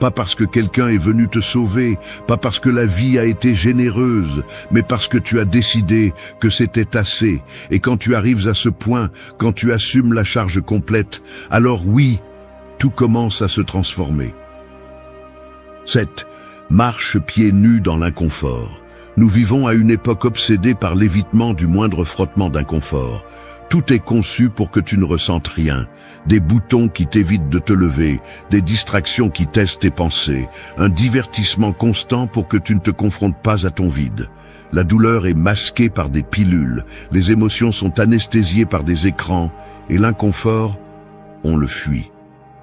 Pas parce que quelqu'un est venu te sauver, pas parce que la vie a été généreuse, mais parce que tu as décidé que c'était assez. Et quand tu arrives à ce point, quand tu assumes la charge complète, alors oui, tout commence à se transformer. 7. Marche pieds nus dans l'inconfort. Nous vivons à une époque obsédée par l'évitement du moindre frottement d'inconfort. Tout est conçu pour que tu ne ressentes rien. Des boutons qui t'évitent de te lever, des distractions qui taisent tes pensées, un divertissement constant pour que tu ne te confrontes pas à ton vide. La douleur est masquée par des pilules, les émotions sont anesthésiées par des écrans, et l'inconfort, on le fuit.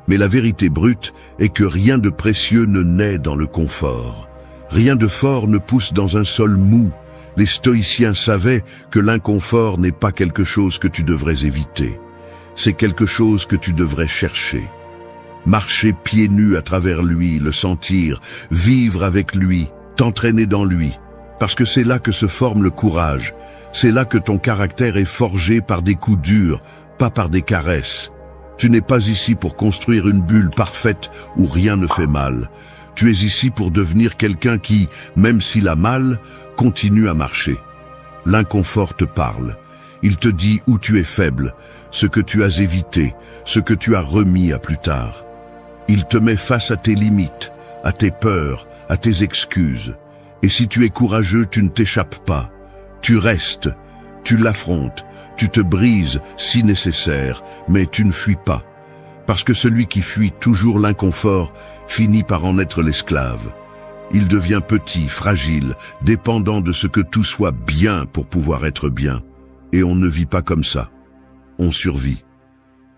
Mais la vérité brute est que rien de précieux ne naît dans le confort. Rien de fort ne pousse dans un sol mou. Les stoïciens savaient que l'inconfort n'est pas quelque chose que tu devrais éviter. C'est quelque chose que tu devrais chercher. Marcher pieds nus à travers lui, le sentir, vivre avec lui, t'entraîner dans lui. Parce que c'est là que se forme le courage. C'est là que ton caractère est forgé par des coups durs, pas par des caresses. Tu n'es pas ici pour construire une bulle parfaite où rien ne fait mal. Tu es ici pour devenir quelqu'un qui, même s'il a mal, continue à marcher. L'inconfort te parle. Il te dit où tu es faible, ce que tu as évité, ce que tu as remis à plus tard. Il te met face à tes limites, à tes peurs, à tes excuses. Et si tu es courageux, tu ne t'échappes pas. Tu restes, tu l'affrontes, tu te brises si nécessaire, mais tu ne fuis pas. Parce que celui qui fuit toujours l'inconfort finit par en être l'esclave. Il devient petit, fragile, dépendant de ce que tout soit bien pour pouvoir être bien. Et on ne vit pas comme ça. On survit.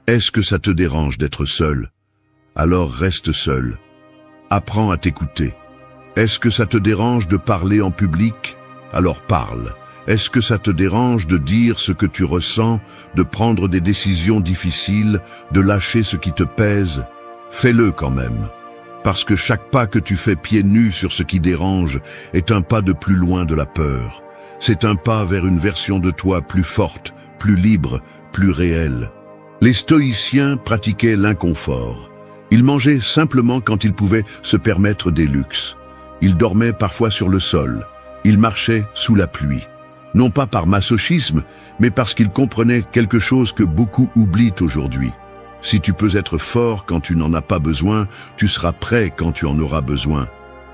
Est-ce que ça te dérange d'être seul? Alors reste seul. Apprends à t'écouter. Est-ce que ça te dérange de parler en public? Alors parle. Est-ce que ça te dérange de dire ce que tu ressens, de prendre des décisions difficiles, de lâcher ce qui te pèse? Fais-le quand même. Parce que chaque pas que tu fais pieds nus sur ce qui dérange est un pas de plus loin de la peur. C'est un pas vers une version de toi plus forte, plus libre, plus réelle. Les stoïciens pratiquaient l'inconfort. Ils mangeaient simplement quand ils pouvaient se permettre des luxes. Ils dormaient parfois sur le sol. Ils marchaient sous la pluie. Non pas par masochisme, mais parce qu'ils comprenaient quelque chose que beaucoup oublient aujourd'hui. Si tu peux être fort quand tu n'en as pas besoin, tu seras prêt quand tu en auras besoin.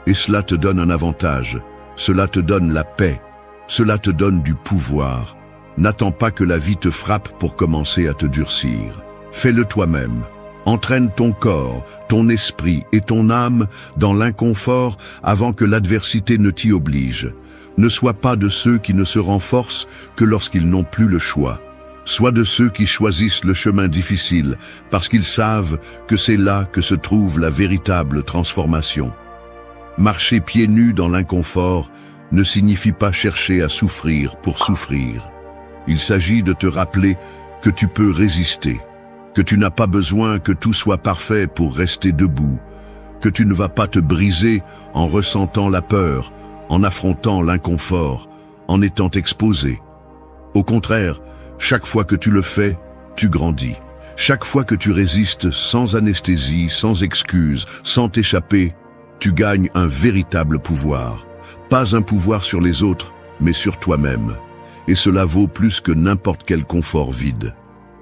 Et cela te donne un avantage. Cela te donne la paix. Cela te donne du pouvoir. N'attends pas que la vie te frappe pour commencer à te durcir. Fais-le toi-même. Entraîne ton corps, ton esprit et ton âme dans l'inconfort avant que l'adversité ne t'y oblige. Ne sois pas de ceux qui ne se renforcent que lorsqu'ils n'ont plus le choix. Sois de ceux qui choisissent le chemin difficile parce qu'ils savent que c'est là que se trouve la véritable transformation. Marcher pieds nus dans l'inconfort ne signifie pas chercher à souffrir pour souffrir. Il s'agit de te rappeler que tu peux résister, que tu n'as pas besoin que tout soit parfait pour rester debout, que tu ne vas pas te briser en ressentant la peur, en affrontant l'inconfort, en étant exposé. Au contraire, chaque fois que tu le fais, tu grandis. Chaque fois que tu résistes sans anesthésie, sans excuse, sans t'échapper, tu gagnes un véritable pouvoir. Pas un pouvoir sur les autres, mais sur toi-même. Et cela vaut plus que n'importe quel confort vide.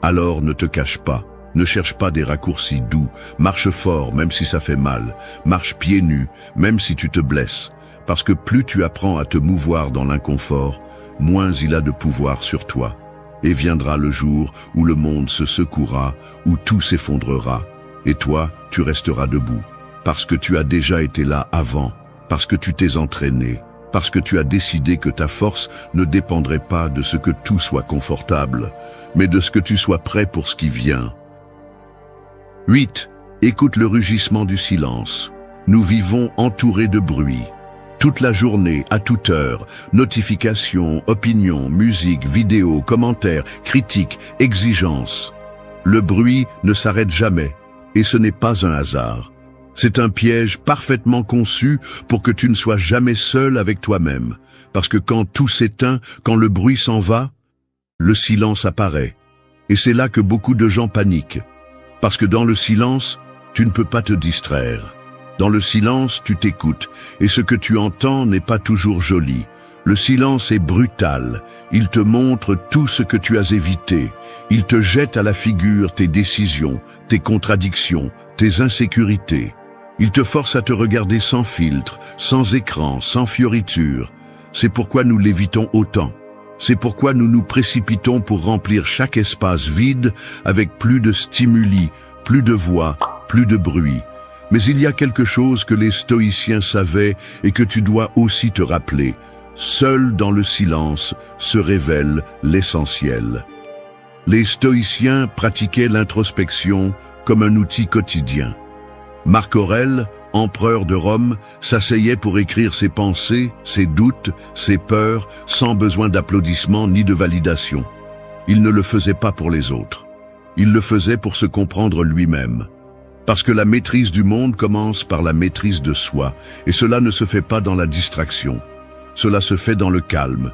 Alors ne te cache pas, ne cherche pas des raccourcis doux, marche fort même si ça fait mal, marche pieds nus même si tu te blesses. Parce que plus tu apprends à te mouvoir dans l'inconfort, moins il a de pouvoir sur toi. Et viendra le jour où le monde se secouera, où tout s'effondrera. Et toi, tu resteras debout. Parce que tu as déjà été là avant, parce que tu t'es entraîné, parce que tu as décidé que ta force ne dépendrait pas de ce que tout soit confortable, mais de ce que tu sois prêt pour ce qui vient. 8. Écoute le rugissement du silence. Nous vivons entourés de bruit. Toute la journée, à toute heure, notifications, opinions, musique, vidéos, commentaires, critiques, exigences. Le bruit ne s'arrête jamais, et ce n'est pas un hasard. C'est un piège parfaitement conçu pour que tu ne sois jamais seul avec toi-même. Parce que quand tout s'éteint, quand le bruit s'en va, le silence apparaît. Et c'est là que beaucoup de gens paniquent. Parce que dans le silence, tu ne peux pas te distraire. Dans le silence, tu t'écoutes, et ce que tu entends n'est pas toujours joli. Le silence est brutal, il te montre tout ce que tu as évité, il te jette à la figure tes décisions, tes contradictions, tes insécurités. Il te force à te regarder sans filtre, sans écran, sans fioriture. C'est pourquoi nous l'évitons autant. C'est pourquoi nous nous précipitons pour remplir chaque espace vide avec plus de stimuli, plus de voix, plus de bruit. Mais il y a quelque chose que les stoïciens savaient et que tu dois aussi te rappeler. Seul dans le silence se révèle l'essentiel. Les stoïciens pratiquaient l'introspection comme un outil quotidien. Marc Aurèle, empereur de Rome, s'asseyait pour écrire ses pensées, ses doutes, ses peurs, sans besoin d'applaudissements ni de validation. Il ne le faisait pas pour les autres. Il le faisait pour se comprendre lui-même. Parce que la maîtrise du monde commence par la maîtrise de soi, et cela ne se fait pas dans la distraction. Cela se fait dans le calme.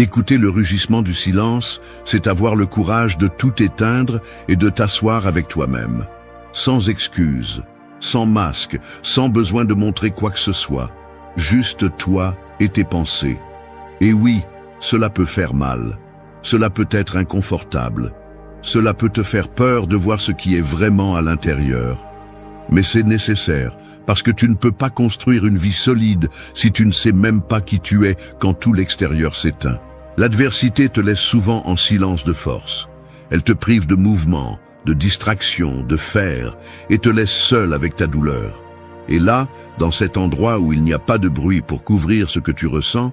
Écouter le rugissement du silence, c'est avoir le courage de tout éteindre et de t'asseoir avec toi-même. Sans excuse, sans masque, sans besoin de montrer quoi que ce soit. Juste toi et tes pensées. Et oui, cela peut faire mal. Cela peut être inconfortable. Cela peut te faire peur de voir ce qui est vraiment à l'intérieur. Mais c'est nécessaire, parce que tu ne peux pas construire une vie solide si tu ne sais même pas qui tu es quand tout l'extérieur s'éteint. L'adversité te laisse souvent en silence de force. Elle te prive de mouvement, de distraction, de faire, et te laisse seul avec ta douleur. Et là, dans cet endroit où il n'y a pas de bruit pour couvrir ce que tu ressens,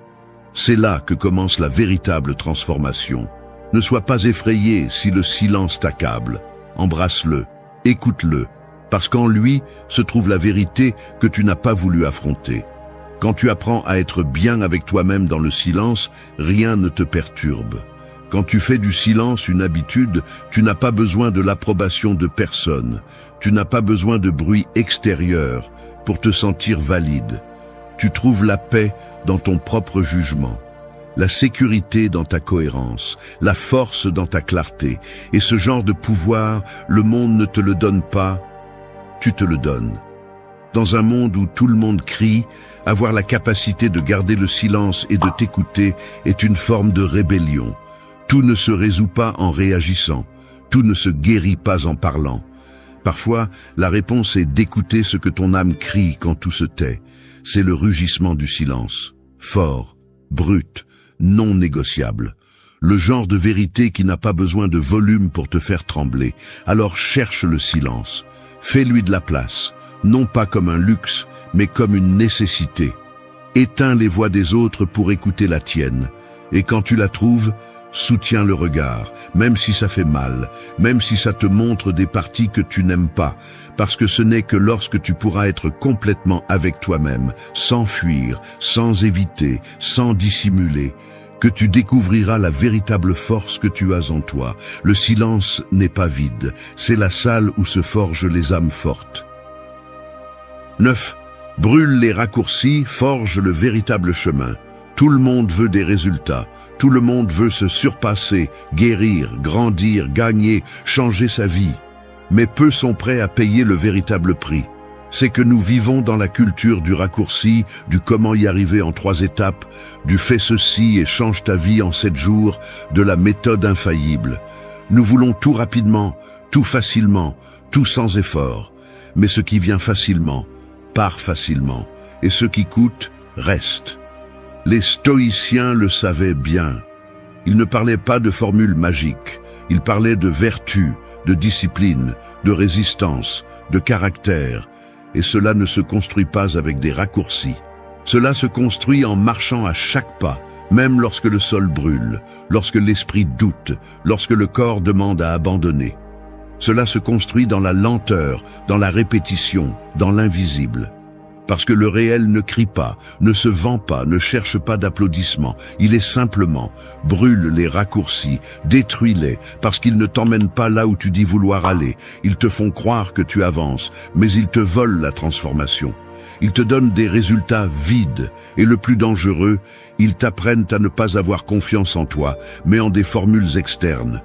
c'est là que commence la véritable transformation. Ne sois pas effrayé si le silence t'accable. Embrasse-le, écoute-le, parce qu'en lui se trouve la vérité que tu n'as pas voulu affronter. Quand tu apprends à être bien avec toi-même dans le silence, rien ne te perturbe. Quand tu fais du silence une habitude, tu n'as pas besoin de l'approbation de personne. Tu n'as pas besoin de bruit extérieur pour te sentir valide. Tu trouves la paix dans ton propre jugement, la sécurité dans ta cohérence, la force dans ta clarté. Et ce genre de pouvoir, le monde ne te le donne pas, tu te le donnes. Dans un monde où tout le monde crie, avoir la capacité de garder le silence et de t'écouter est une forme de rébellion. Tout ne se résout pas en réagissant, tout ne se guérit pas en parlant. Parfois, la réponse est d'écouter ce que ton âme crie quand tout se tait. C'est le rugissement du silence, fort, brut, non négociable. Le genre de vérité qui n'a pas besoin de volume pour te faire trembler. Alors cherche le silence, fais-lui de la place, non pas comme un luxe, mais comme une nécessité. Éteins les voix des autres pour écouter la tienne, et quand tu la trouves, soutiens le regard, même si ça fait mal, même si ça te montre des parties que tu n'aimes pas, parce que ce n'est que lorsque tu pourras être complètement avec toi-même, sans fuir, sans éviter, sans dissimuler, que tu découvriras la véritable force que tu as en toi. Le silence n'est pas vide, c'est la salle où se forgent les âmes fortes. 9. Brûle les raccourcis, forge le véritable chemin. Tout le monde veut des résultats, tout le monde veut se surpasser, guérir, grandir, gagner, changer sa vie. Mais peu sont prêts à payer le véritable prix. C'est que nous vivons dans la culture du raccourci, du comment y arriver en 3 étapes, du fais ceci et change ta vie en 7 jours, de la méthode infaillible. Nous voulons tout rapidement, tout facilement, tout sans effort. Mais ce qui vient facilement, part facilement, et ce qui coûte, reste. Les stoïciens le savaient bien. Ils ne parlaient pas de formules magiques, ils parlaient de vertu, de discipline, de résistance, de caractère, et cela ne se construit pas avec des raccourcis. Cela se construit en marchant à chaque pas, même lorsque le sol brûle, lorsque l'esprit doute, lorsque le corps demande à abandonner. Cela se construit dans la lenteur, dans la répétition, dans l'invisible. Parce que le réel ne crie pas, ne se vend pas, ne cherche pas d'applaudissements. Il est simplement, brûle les raccourcis, détruis-les, parce qu'ils ne t'emmènent pas là où tu dis vouloir aller. Ils te font croire que tu avances, mais ils te volent la transformation. Ils te donnent des résultats vides, et le plus dangereux, ils t'apprennent à ne pas avoir confiance en toi, mais en des formules externes.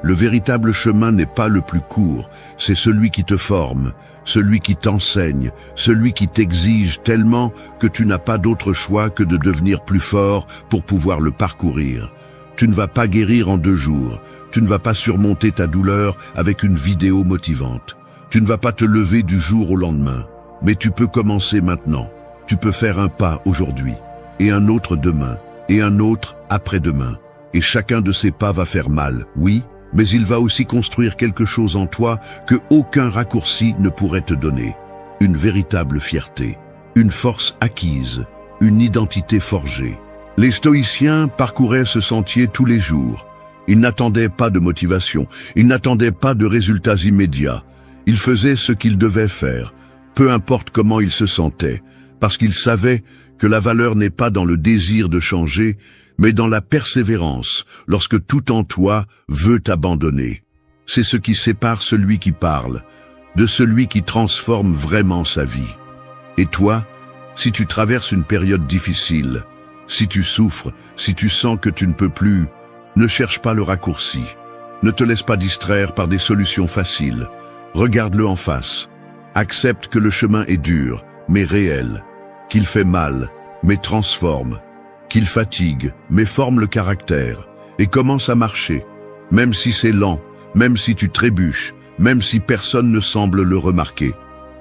Le véritable chemin n'est pas le plus court, c'est celui qui te forme, celui qui t'enseigne, celui qui t'exige tellement que tu n'as pas d'autre choix que de devenir plus fort pour pouvoir le parcourir. Tu ne vas pas guérir en 2 jours, tu ne vas pas surmonter ta douleur avec une vidéo motivante. Tu ne vas pas te lever du jour au lendemain, mais tu peux commencer maintenant. Tu peux faire un pas aujourd'hui, et un autre demain, et un autre après-demain. Et chacun de ces pas va faire mal, oui, mais il va aussi construire quelque chose en toi que aucun raccourci ne pourrait te donner. Une véritable fierté, une force acquise, une identité forgée. Les stoïciens parcouraient ce sentier tous les jours. Ils n'attendaient pas de motivation, ils n'attendaient pas de résultats immédiats. Ils faisaient ce qu'ils devaient faire, peu importe comment ils se sentaient, parce qu'ils savaient que la valeur n'est pas dans le désir de changer, mais dans la persévérance, lorsque tout en toi veut abandonner. C'est ce qui sépare celui qui parle de celui qui transforme vraiment sa vie. Et toi, si tu traverses une période difficile, si tu souffres, si tu sens que tu ne peux plus, ne cherche pas le raccourci. Ne te laisse pas distraire par des solutions faciles. Regarde-le en face. Accepte que le chemin est dur, mais réel, qu'il fait mal, mais transforme, qu'il fatigue, mais forme le caractère, et commence à marcher, même si c'est lent, même si tu trébuches, même si personne ne semble le remarquer.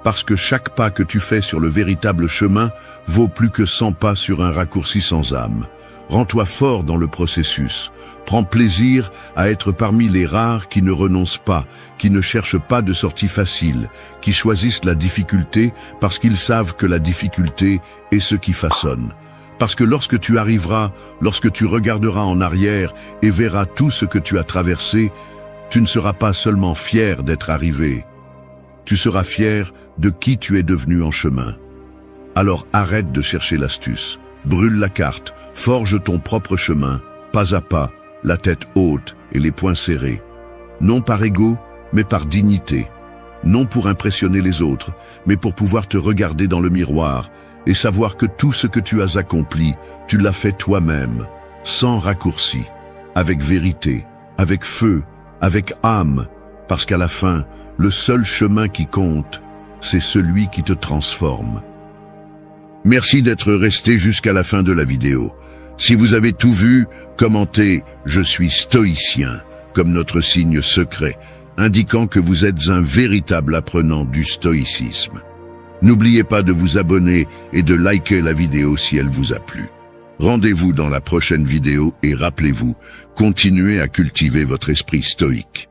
Parce que chaque pas que tu fais sur le véritable chemin vaut plus que 100 pas sur un raccourci sans âme. Rends-toi fort dans le processus. Prends plaisir à être parmi les rares qui ne renoncent pas, qui ne cherchent pas de sortie facile, qui choisissent la difficulté parce qu'ils savent que la difficulté est ce qui façonne. Parce que lorsque tu arriveras, lorsque tu regarderas en arrière et verras tout ce que tu as traversé, tu ne seras pas seulement fier d'être arrivé. Tu seras fier de qui tu es devenu en chemin. Alors arrête de chercher l'astuce. Brûle la carte, forge ton propre chemin, pas à pas, la tête haute et les poings serrés. Non par ego, mais par dignité. Non pour impressionner les autres, mais pour pouvoir te regarder dans le miroir et savoir que tout ce que tu as accompli, tu l'as fait toi-même, sans raccourci, avec vérité, avec feu, avec âme, parce qu'à la fin, le seul chemin qui compte, c'est celui qui te transforme. Merci d'être resté jusqu'à la fin de la vidéo. Si vous avez tout vu, commentez « Je suis stoïcien » comme notre signe secret, indiquant que vous êtes un véritable apprenant du stoïcisme. N'oubliez pas de vous abonner et de liker la vidéo si elle vous a plu. Rendez-vous dans la prochaine vidéo et rappelez-vous, continuez à cultiver votre esprit stoïque.